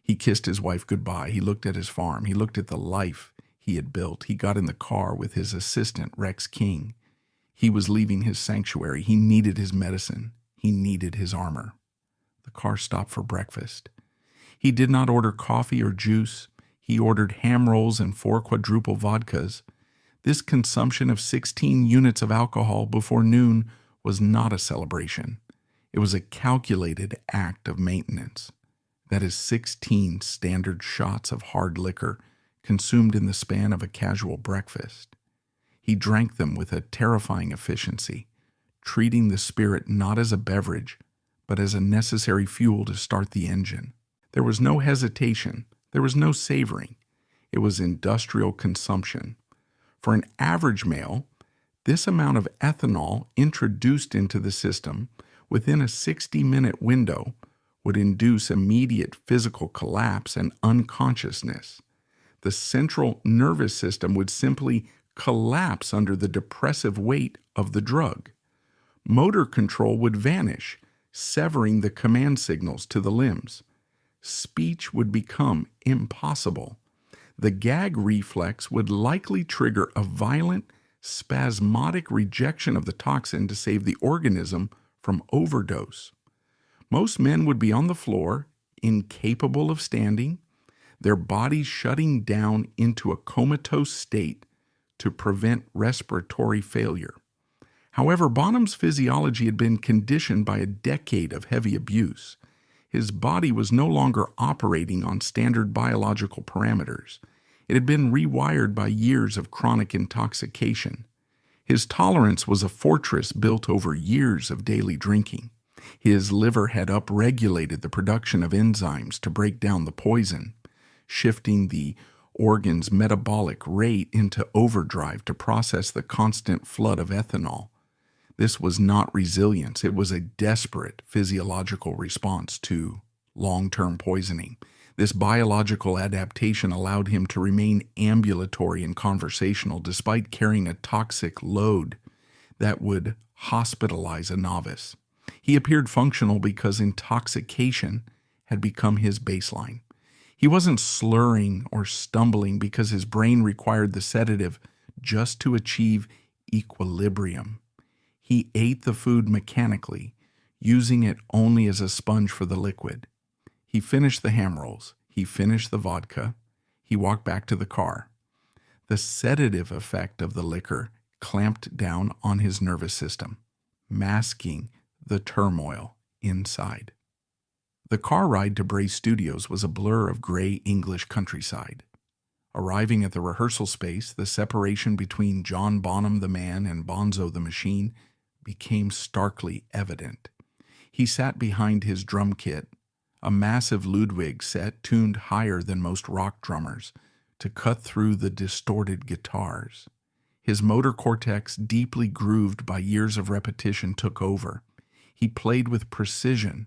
He kissed his wife goodbye. He looked at his farm. He looked at the life he had built. He got in the car with his assistant, Rex King. He was leaving his sanctuary. He needed his medicine. He needed his armor. The car stopped for breakfast. He did not order coffee or juice. He ordered ham rolls and 4 quadruple vodkas. This consumption of 16 units of alcohol before noon was not a celebration. It was a calculated act of maintenance. That is 16 standard shots of hard liquor consumed in the span of a casual breakfast. He drank them with a terrifying efficiency, treating the spirit not as a beverage, but as a necessary fuel to start the engine. There was no hesitation. There was no savoring. It was industrial consumption. For an average male, this amount of ethanol introduced into the system within a 60-minute window would induce immediate physical collapse and unconsciousness. The central nervous system would simply collapse under the depressive weight of the drug. Motor control would vanish, severing the command signals to the limbs. Speech would become impossible. The gag reflex would likely trigger a violent, spasmodic rejection of the toxin to save the organism from overdose. Most men would be on the floor, incapable of standing, their bodies shutting down into a comatose state to prevent respiratory failure. However, Bonham's physiology had been conditioned by a decade of heavy abuse. His body was no longer operating on standard biological parameters. It had been rewired by years of chronic intoxication. His tolerance was a fortress built over years of daily drinking. His liver had upregulated the production of enzymes to break down the poison, shifting the organ's metabolic rate into overdrive to process the constant flood of ethanol. This was not resilience. It was a desperate physiological response to long-term poisoning. This biological adaptation allowed him to remain ambulatory and conversational despite carrying a toxic load that would hospitalize a novice. He appeared functional because intoxication had become his baseline. He wasn't slurring or stumbling because his brain required the sedative just to achieve equilibrium. He ate the food mechanically, using it only as a sponge for the liquid. He finished the ham rolls. He finished the vodka. He walked back to the car. The sedative effect of the liquor clamped down on his nervous system, masking the turmoil inside. The car ride to Bray Studios was a blur of gray English countryside. Arriving at the rehearsal space, the separation between John Bonham the man and Bonzo the machine became starkly evident. He sat behind his drum kit, a massive Ludwig set tuned higher than most rock drummers to cut through the distorted guitars. His motor cortex, deeply grooved by years of repetition, took over. He played with precision.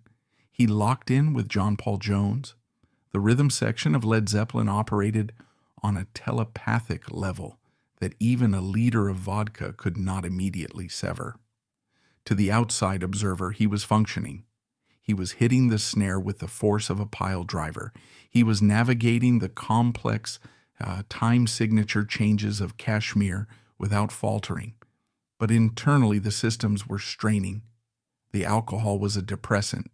He locked in with John Paul Jones. The rhythm section of Led Zeppelin operated on a telepathic level that even a liter of vodka could not immediately sever. To the outside observer, he was functioning. He was hitting the snare with the force of a pile driver. He was navigating the complex time signature changes of Kashmir without faltering. But internally, the systems were straining. The alcohol was a depressant,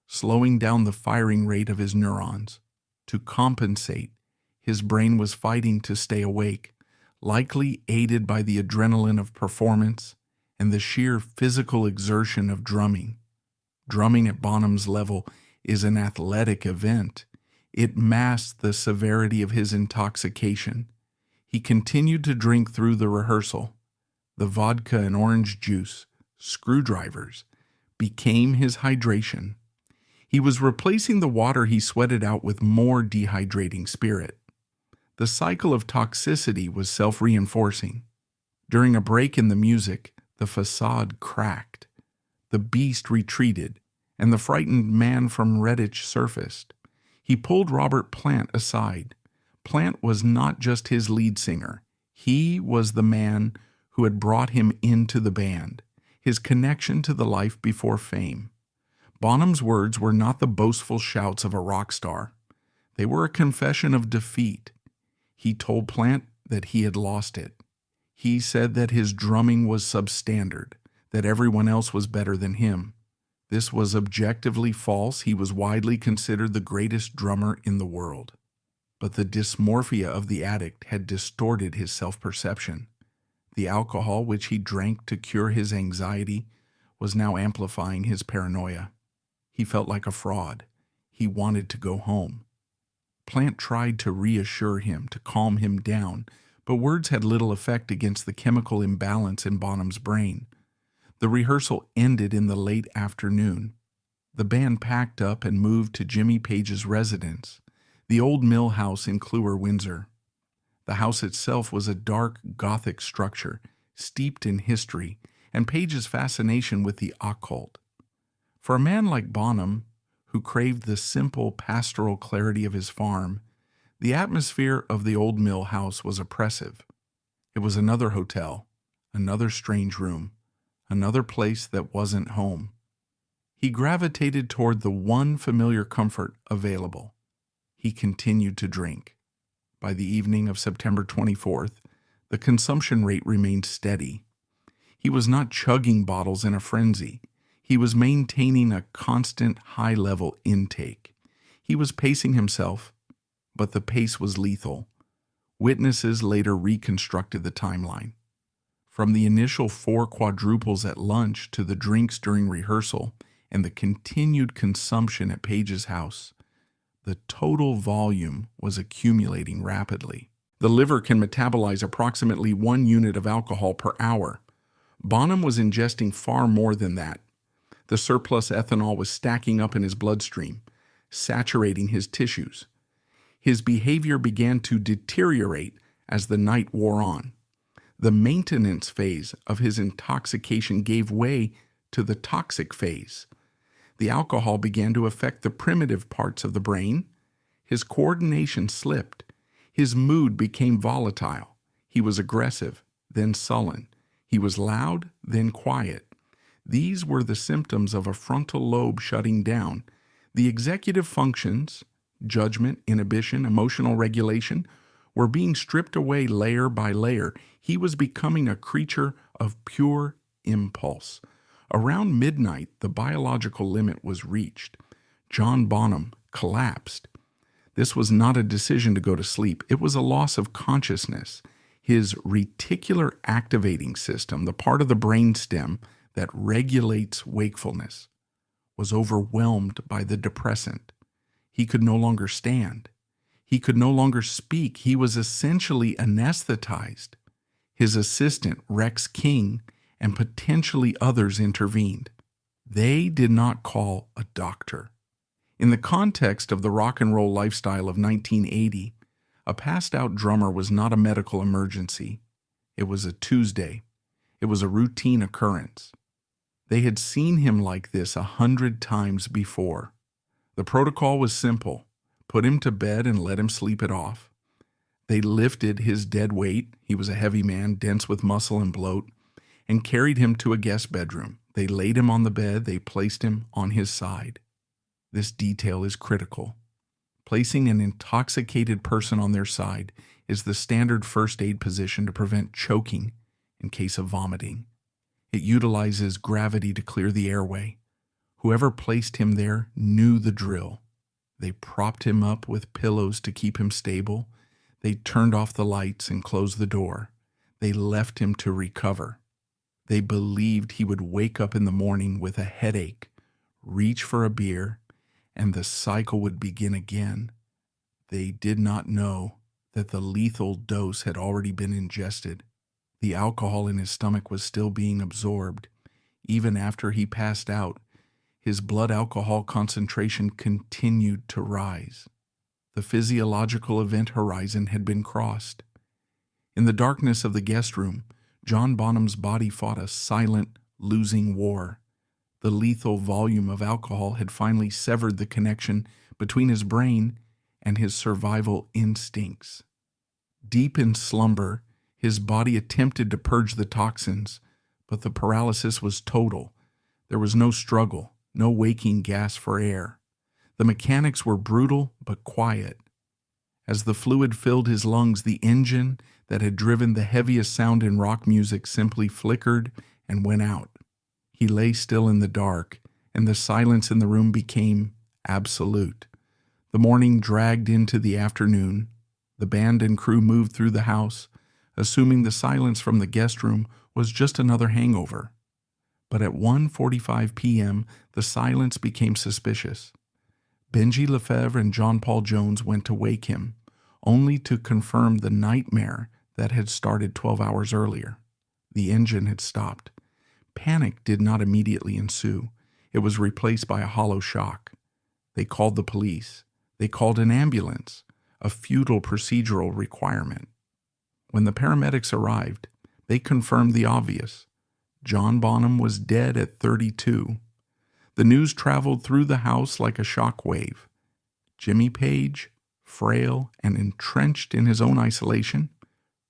slowing down the firing rate of his neurons. To compensate, his brain was fighting to stay awake, likely aided by the adrenaline of performance and the sheer physical exertion of drumming. Drumming at Bonham's level is an athletic event. It masked the severity of his intoxication. He continued to drink through the rehearsal. The vodka and orange juice, screwdrivers, became his hydration. He was replacing the water he sweated out with more dehydrating spirit. The cycle of toxicity was self-reinforcing. During a break in the music, the facade cracked. The beast retreated, and the frightened man from Redditch surfaced. He pulled Robert Plant aside. Plant was not just his lead singer. He was the man who had brought him into the band, his connection to the life before fame. Bonham's words were not the boastful shouts of a rock star. They were a confession of defeat. He told Plant that he had lost it. He said that his drumming was substandard, that everyone else was better than him. This was objectively false. He was widely considered the greatest drummer in the world. But the dysmorphia of the addict had distorted his self-perception. The alcohol which he drank to cure his anxiety was now amplifying his paranoia. He felt like a fraud. He wanted to go home. Plant tried to reassure him, to calm him down, but words had little effect against the chemical imbalance in Bonham's brain. The rehearsal ended in the late afternoon. The band packed up and moved to Jimmy Page's residence, the old mill house in Clewer, Windsor. The house itself was a dark Gothic structure, steeped in history, and Page's fascination with the occult. For a man like Bonham, who craved the simple pastoral clarity of his farm, the atmosphere of the old mill house was oppressive. It was another hotel, another strange room, another place that wasn't home. He gravitated toward the one familiar comfort available. He continued to drink. By the evening of September 24th, the consumption rate remained steady. He was not chugging bottles in a frenzy. He was maintaining a constant high-level intake. He was pacing himself, but the pace was lethal. Witnesses later reconstructed the timeline. From the initial 4 quadruples at lunch to the drinks during rehearsal and the continued consumption at Page's house, the total volume was accumulating rapidly. The liver can metabolize approximately 1 unit of alcohol per hour. Bonham was ingesting far more than that. The surplus ethanol was stacking up in his bloodstream, saturating his tissues. His behavior began to deteriorate as the night wore on. The maintenance phase of his intoxication gave way to the toxic phase. The alcohol began to affect the primitive parts of the brain. His coordination slipped. His mood became volatile. He was aggressive, then sullen. He was loud, then quiet. These were the symptoms of a frontal lobe shutting down. The executive functions, judgment, inhibition, emotional regulation, were being stripped away layer by layer. He was becoming a creature of pure impulse. Around midnight, the biological limit was reached. John Bonham collapsed. This was not a decision to go to sleep. It was a loss of consciousness. His reticular activating system, the part of the brainstem that regulates wakefulness, was overwhelmed by the depressant. He could no longer stand. He could no longer speak. He was essentially anesthetized. His assistant, Rex King, and potentially others intervened. They did not call a doctor. In the context of the rock and roll lifestyle of 1980, a passed-out drummer was not a medical emergency. It was a Tuesday. It was a routine occurrence. They had seen him like this 100 times before. The protocol was simple. Put him to bed and let him sleep it off. They lifted his dead weight, he was a heavy man, dense with muscle and bloat, and carried him to a guest bedroom. They laid him on the bed, they placed him on his side. This detail is critical. Placing an intoxicated person on their side is the standard first aid position to prevent choking in case of vomiting. It utilizes gravity to clear the airway. Whoever placed him there knew the drill. They propped him up with pillows to keep him stable. They turned off the lights and closed the door. They left him to recover. They believed he would wake up in the morning with a headache, reach for a beer, and the cycle would begin again. They did not know that the lethal dose had already been ingested. The alcohol in his stomach was still being absorbed. Even after he passed out, his blood alcohol concentration continued to rise. The physiological event horizon had been crossed. In the darkness of the guest room, John Bonham's body fought a silent, losing war. The lethal volume of alcohol had finally severed the connection between his brain and his survival instincts. Deep in slumber, his body attempted to purge the toxins, but the paralysis was total. There was no struggle, no waking gasp for air. The mechanics were brutal but quiet. As the fluid filled his lungs, the engine that had driven the heaviest sound in rock music simply flickered and went out. He lay still in the dark, and the silence in the room became absolute. The morning dragged into the afternoon. The band and crew moved through the house, assuming the silence from the guest room was just another hangover. But at 1:45 p.m., the silence became suspicious. Benji Lefebvre and John Paul Jones went to wake him, only to confirm the nightmare that had started 12 hours earlier. The engine had stopped. Panic did not immediately ensue. It was replaced by a hollow shock. They called the police. They called an ambulance, a futile procedural requirement. When the paramedics arrived, they confirmed the obvious. John Bonham was dead at 32. The news traveled through the house like a shock wave. Jimmy Page, frail and entrenched in his own isolation,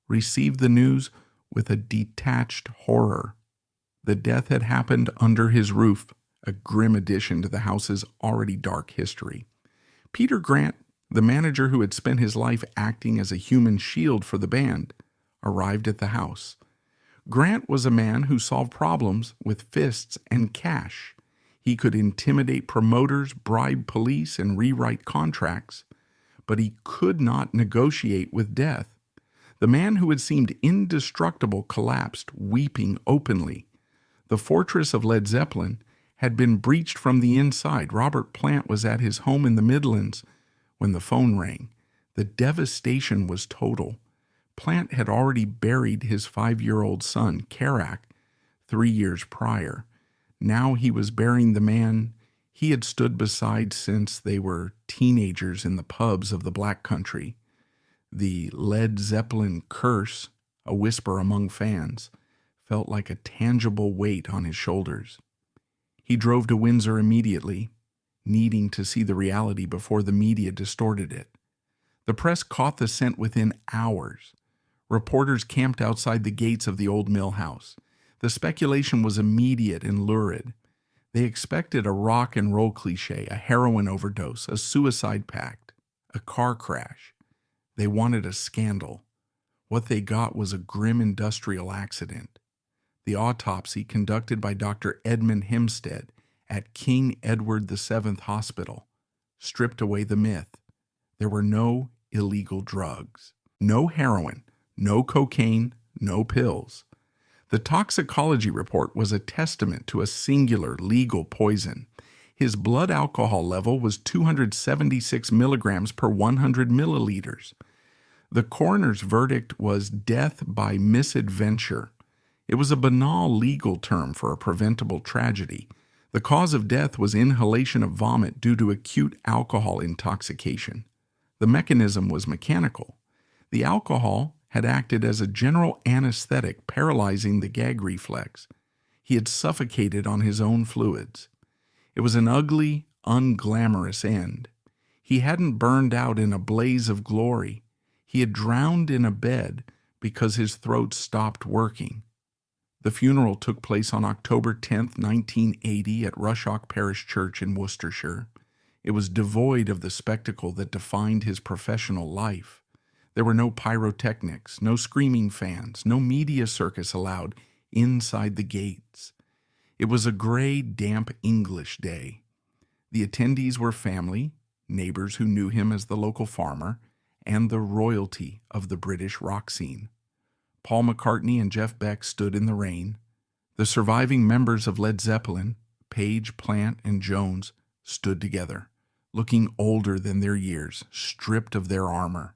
received the news with a detached horror. The death had happened under his roof, a grim addition to the house's already dark history. Peter Grant, the manager who had spent his life acting as a human shield for the band, arrived at the house. Grant was a man who solved problems with fists and cash. He could intimidate promoters, bribe police, and rewrite contracts, but he could not negotiate with death. The man who had seemed indestructible collapsed, weeping openly. The fortress of Led Zeppelin had been breached from the inside. Robert Plant was at his home in the Midlands when the phone rang. The devastation was total. Plant had already buried his 5-year-old son, Karak, 3 years prior. Now he was burying the man he had stood beside since they were teenagers in the pubs of the Black Country. The Led Zeppelin curse, a whisper among fans, felt like a tangible weight on his shoulders. He drove to Windsor immediately, needing to see the reality before the media distorted it. The press caught the scent within hours. Reporters camped outside the gates of the old mill house. The speculation was immediate and lurid. They expected a rock and roll cliché, a heroin overdose, a suicide pact, a car crash. They wanted a scandal. What they got was a grim industrial accident. The autopsy, conducted by Dr. Edmund Hempstead at King Edward VII Hospital, stripped away the myth. There were no illegal drugs, no heroin, no cocaine, no pills. The toxicology report was a testament to a singular legal poison. His blood alcohol level was 276 milligrams per 100 milliliters. The coroner's verdict was death by misadventure. It was a banal legal term for a preventable tragedy. The cause of death was inhalation of vomit due to acute alcohol intoxication. The mechanism was mechanical. The alcohol had acted as a general anesthetic, paralyzing the gag reflex. He had suffocated on his own fluids. It was an ugly, unglamorous end. He hadn't burned out in a blaze of glory. He had drowned in a bed because his throat stopped working. The funeral took place on October 10, 1980, at Rushock Parish Church in Worcestershire. It was devoid of the spectacle that defined his professional life. There were no pyrotechnics, no screaming fans, no media circus allowed inside the gates. It was a gray, damp English day. The attendees were family, neighbors who knew him as the local farmer, and the royalty of the British rock scene. Paul McCartney and Jeff Beck stood in the rain. The surviving members of Led Zeppelin, Page, Plant, and Jones, stood together, looking older than their years, stripped of their armor.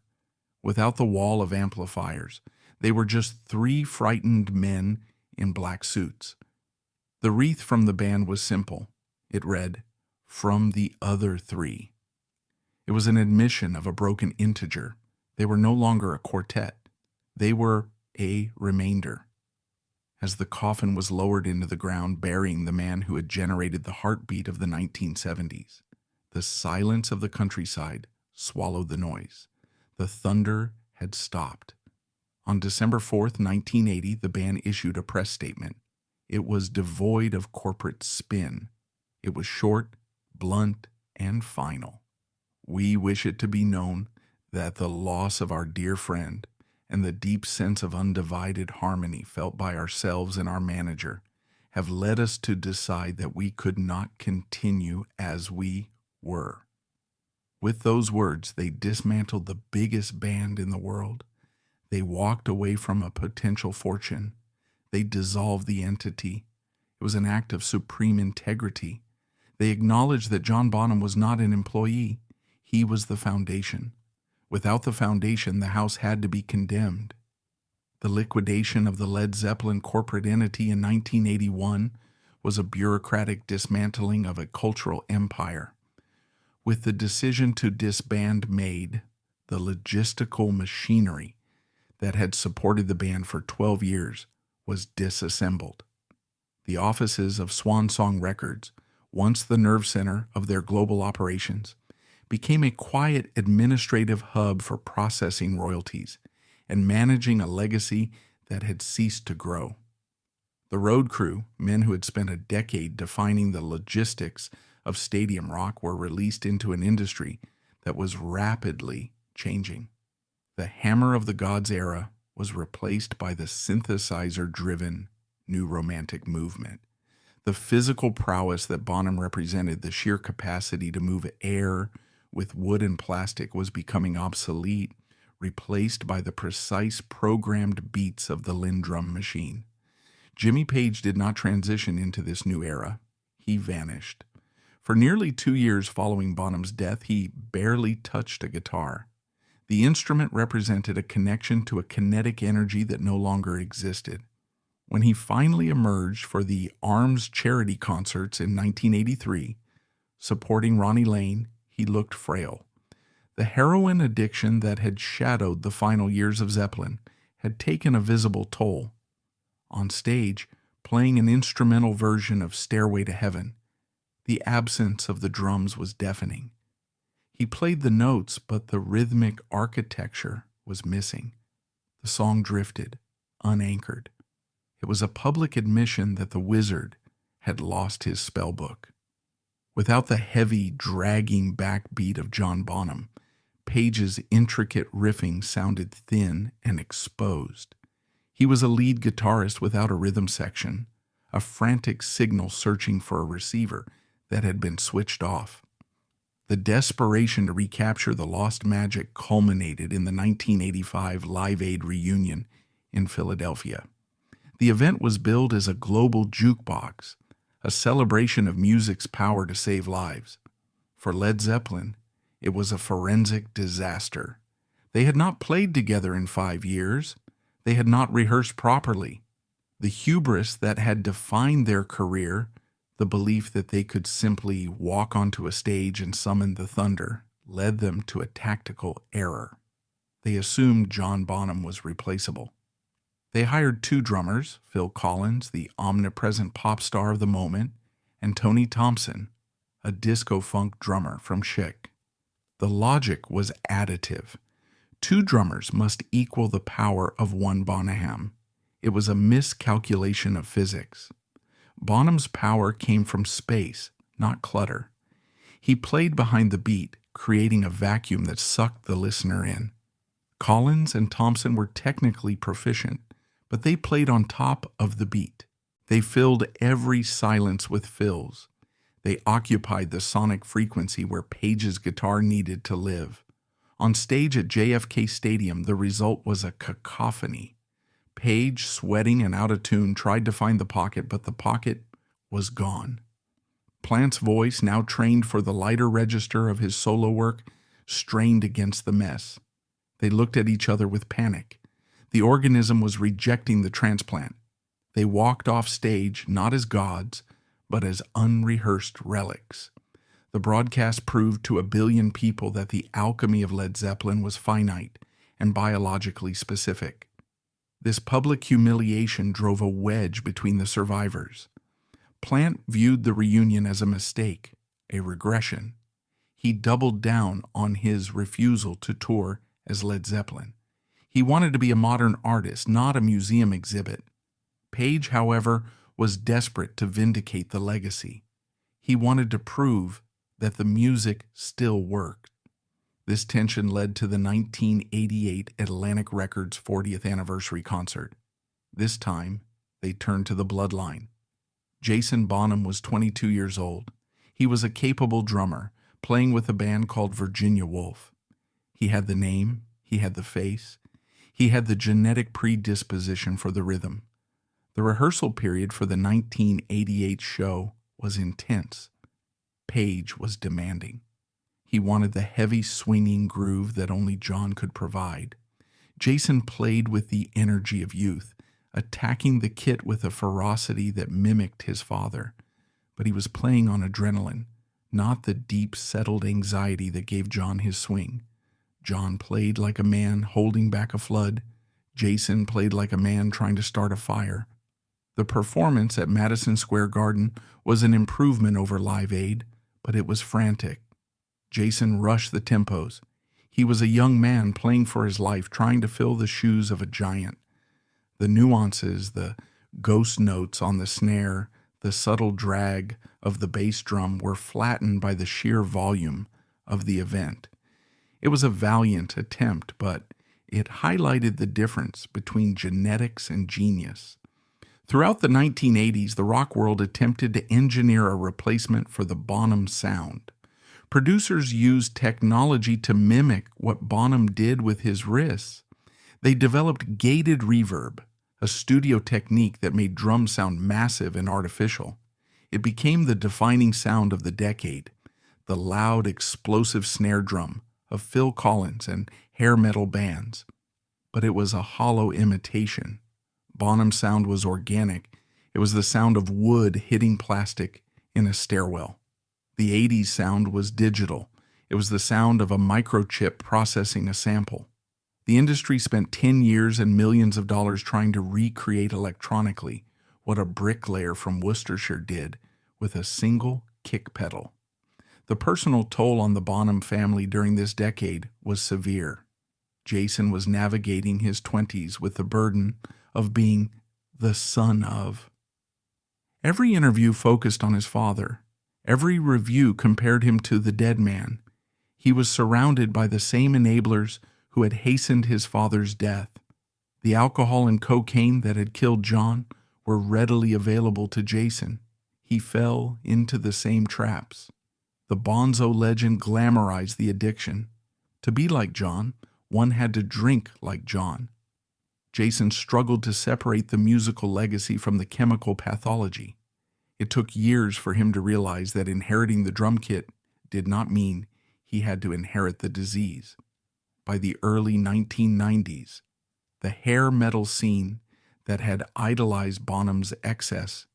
Without the wall of amplifiers, they were just 3 frightened men in black suits. The wreath from the band was simple. It read, "From the other 3." It was an admission of a broken integer. They were no longer a quartet. They were a remainder. as the coffin was lowered into the ground, burying the man who had generated the heartbeat of the 1970s. The silence of the countryside swallowed the noise. The thunder had stopped. On December 4th, 1980, the band issued a press statement. It was devoid of corporate spin. It was short, blunt, and final. We wish it to be known that the loss of our dear friend and the deep sense of undivided harmony felt by ourselves and our manager have led us to decide that we could not continue as we were. With those words, they dismantled the biggest band in the world. They walked away from a potential fortune. They dissolved the entity. It was an act of supreme integrity. They acknowledged that John Bonham was not an employee. He was the foundation. Without the foundation, the house had to be condemned. The liquidation of the Led Zeppelin corporate entity in 1981 was a bureaucratic dismantling of a cultural empire. With the decision to disband made, the logistical machinery that had supported the band for 12 years was disassembled. The offices of Swan Song Records, once the nerve center of their global operations, became a quiet administrative hub for processing royalties and managing a legacy that had ceased to grow. The road crew, men who had spent a decade defining the logistics of stadium rock, were released into an industry that was rapidly changing. The hammer of the gods era was replaced by the synthesizer-driven new romantic movement. The physical prowess that Bonham represented, the sheer capacity to move air with wood and plastic, was becoming obsolete, replaced by the precise programmed beats of the Lindrum machine. Jimmy Page did not transition into this new era. He vanished. For nearly 2 years following Bonham's death, he barely touched a guitar. The instrument represented a connection to a kinetic energy that no longer existed. When he finally emerged for the Arms charity concerts in 1983, supporting Ronnie Lane, he looked frail. The heroin addiction that had shadowed the final years of Zeppelin had taken a visible toll. On stage, playing an instrumental version of Stairway to Heaven, the absence of the drums was deafening. He played the notes, but the rhythmic architecture was missing. The song drifted, unanchored. It was a public admission that the wizard had lost his spellbook. Without the heavy, dragging backbeat of John Bonham, Page's intricate riffing sounded thin and exposed. He was a lead guitarist without a rhythm section, a frantic signal searching for a receiver that had been switched off. The desperation to recapture the lost magic culminated in the 1985 Live Aid reunion in Philadelphia. The event was billed as a global jukebox, a celebration of music's power to save lives. For Led Zeppelin, it was a forensic disaster. They had not played together in 5 years. They had not rehearsed properly. The hubris that had defined their career, the belief that they could simply walk onto a stage and summon the thunder, led them to a tactical error. They assumed John Bonham was replaceable. They hired 2 drummers, Phil Collins, the omnipresent pop star of the moment, and Tony Thompson, a disco-funk drummer from Chic. The logic was additive. 2 drummers must equal the power of 1 Bonham. It was a miscalculation of physics. Bonham's power came from space, not clutter. He played behind the beat, creating a vacuum that sucked the listener in. Collins and Thompson were technically proficient, but they played on top of the beat. They filled every silence with fills. They occupied the sonic frequency where Page's guitar needed to live. On stage at JFK Stadium, the result was a cacophony. Page, sweating and out of tune, tried to find the pocket, but the pocket was gone. Plant's voice, now trained for the lighter register of his solo work, strained against the mess. They looked at each other with panic. The organism was rejecting the transplant. They walked off stage not as gods, but as unrehearsed relics. The broadcast proved to 1 billion people that the alchemy of Led Zeppelin was finite and biologically specific. This public humiliation drove a wedge between the survivors. Plant viewed the reunion as a mistake, a regression. He doubled down on his refusal to tour as Led Zeppelin. He wanted to be a modern artist, not a museum exhibit. Page, however, was desperate to vindicate the legacy. He wanted to prove that the music still worked. This tension led to the 1988 Atlantic Records 40th anniversary concert. This time, they turned to the bloodline. Jason Bonham was 22 years old. He was a capable drummer, playing with a band called Virginia Wolf. He had the name, he had the face, he had the genetic predisposition for the rhythm. The rehearsal period for the 1988 show was intense. Page was demanding. He wanted the heavy swinging groove that only John could provide. Jason played with the energy of youth, attacking the kit with a ferocity that mimicked his father. But he was playing on adrenaline, not the deep, settled anxiety that gave John his swing. John played like a man holding back a flood. Jason played like a man trying to start a fire. The performance at Madison Square Garden was an improvement over Live Aid, but it was frantic. Jason rushed the tempos. He was a young man playing for his life, trying to fill the shoes of a giant. The nuances, the ghost notes on the snare, the subtle drag of the bass drum were flattened by the sheer volume of the event. It was a valiant attempt, but it highlighted the difference between genetics and genius. Throughout the 1980s, the rock world attempted to engineer a replacement for the Bonham sound. Producers used technology to mimic what Bonham did with his wrists. They developed gated reverb, a studio technique that made drums sound massive and artificial. It became the defining sound of the decade, the loud, explosive snare drum of Phil Collins and hair metal bands. But it was a hollow imitation. Bonham's sound was organic. It was the sound of wood hitting plastic in a stairwell. The 80s sound was digital. It was the sound of a microchip processing a sample. The industry spent 10 years and millions of dollars trying to recreate electronically what a bricklayer from Worcestershire did with a single kick pedal. The personal toll on the Bonham family during this decade was severe. Jason was navigating his 20s with the burden of being the son of. Every interview focused on his father. Every review compared him to the dead man. He was surrounded by the same enablers who had hastened his father's death. The alcohol and cocaine that had killed John were readily available to Jason. He fell into the same traps. The Bonzo legend glamorized the addiction. To be like John, one had to drink like John. Jason struggled to separate the musical legacy from the chemical pathology. It took years for him to realize that inheriting the drum kit did not mean he had to inherit the disease. By the early 1990s, the hair metal scene that had idolized Bonham's excess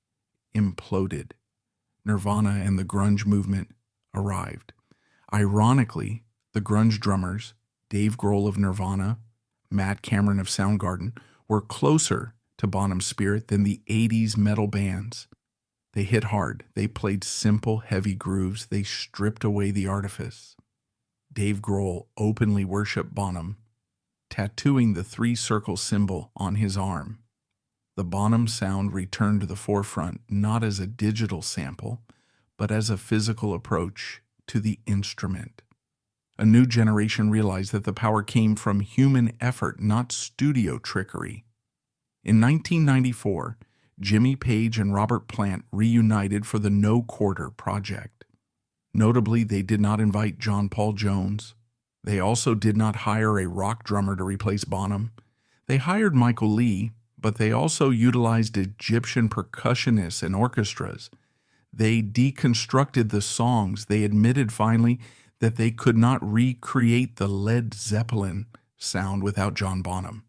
imploded. Nirvana and the grunge movement arrived. Ironically, the grunge drummers, Dave Grohl of Nirvana, Matt Cameron of Soundgarden, were closer to Bonham's spirit than the 80s metal bands. They hit hard. They played simple, heavy grooves. They stripped away the artifice. Dave Grohl openly worshiped Bonham, tattooing the three-circle symbol on his arm. The Bonham sound returned to the forefront not as a digital sample, but as a physical approach to the instrument. A new generation realized that the power came from human effort, not studio trickery. In 1994, Jimmy Page and Robert Plant reunited for the No Quarter project. Notably, they did not invite John Paul Jones. They also did not hire a rock drummer to replace Bonham. They hired Michael Lee, but they also utilized Egyptian percussionists and orchestras. They deconstructed the songs. They admitted finally that they could not recreate the Led Zeppelin sound without John Bonham.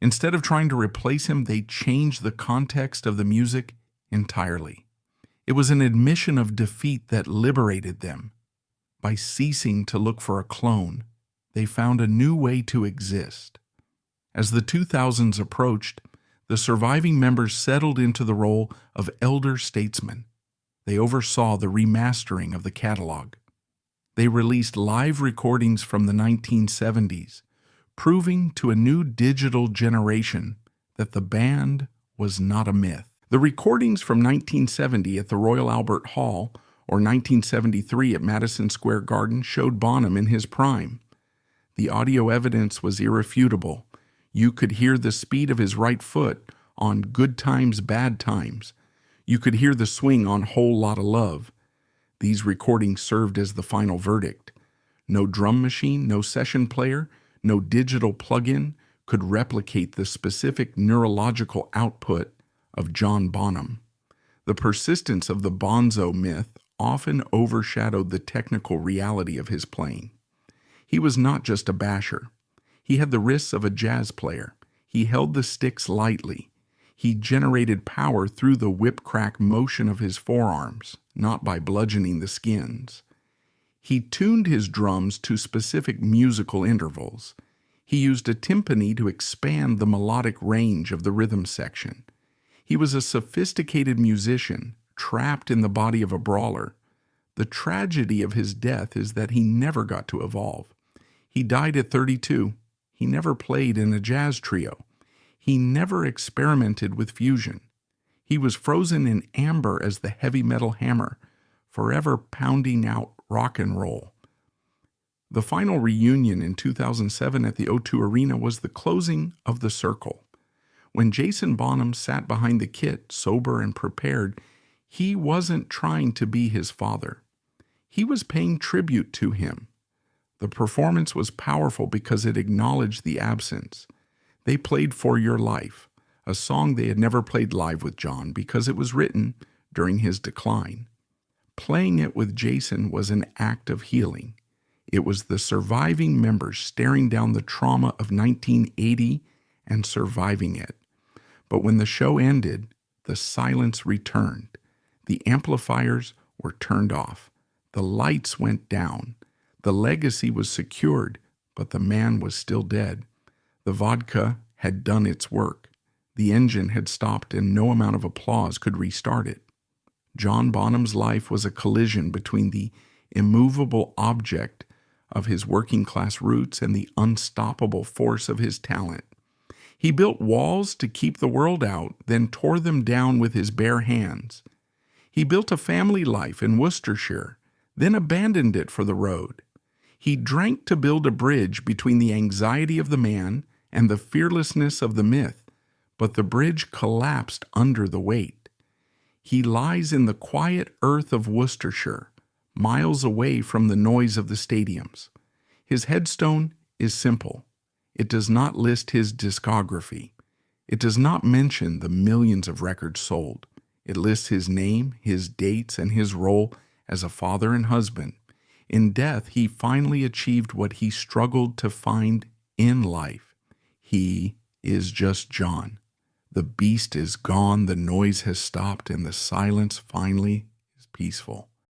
Instead of trying to replace him, they changed the context of the music entirely. It was an admission of defeat that liberated them. By ceasing to look for a clone, they found a new way to exist. As the 2000s approached, the surviving members settled into the role of elder statesmen. They oversaw the remastering of the catalog. They released live recordings from the 1970s, proving to a new digital generation that the band was not a myth. The recordings from 1970 at the Royal Albert Hall or 1973 at Madison Square Garden showed Bonham in his prime. The audio evidence was irrefutable. You could hear the speed of his right foot on Good Times, Bad Times. You could hear the swing on Whole Lotta Love. These recordings served as the final verdict. No drum machine, no session player, no digital plug-in could replicate the specific neurological output of John Bonham. The persistence of the Bonzo myth often overshadowed the technical reality of his playing. He was not just a basher. He had the wrists of a jazz player. He held the sticks lightly. He generated power through the whip-crack motion of his forearms, not by bludgeoning the skins. He tuned his drums to specific musical intervals. He used a timpani to expand the melodic range of the rhythm section. He was a sophisticated musician, trapped in the body of a brawler. The tragedy of his death is that he never got to evolve. He died at 32. He never played in a jazz trio. He never experimented with fusion. He was frozen in amber as the heavy metal hammer, forever pounding out rock and roll. The final reunion in 2007 at the O2 Arena was the closing of the circle. When Jason Bonham sat behind the kit, sober and prepared, he wasn't trying to be his father. He was paying tribute to him. The performance was powerful because it acknowledged the absence. They played For Your Life, a song they had never played live with John because it was written during his decline. Playing it with Jason was an act of healing. It was the surviving members staring down the trauma of 1980 and surviving it. But when the show ended, the silence returned. The amplifiers were turned off. The lights went down. The legacy was secured, but the man was still dead. The vodka had done its work. The engine had stopped and no amount of applause could restart it. John Bonham's life was a collision between the immovable object of his working-class roots and the unstoppable force of his talent. He built walls to keep the world out, then tore them down with his bare hands. He built a family life in Worcestershire, then abandoned it for the road. He drank to build a bridge between the anxiety of the man and the fearlessness of the myth, but the bridge collapsed under the weight. He lies in the quiet earth of Worcestershire, miles away from the noise of the stadiums. His headstone is simple. It does not list his discography. It does not mention the millions of records sold. It lists his name, his dates, and his role as a father and husband. In death, he finally achieved what he struggled to find in life. He is just John. The beast is gone, the noise has stopped, and the silence finally is peaceful.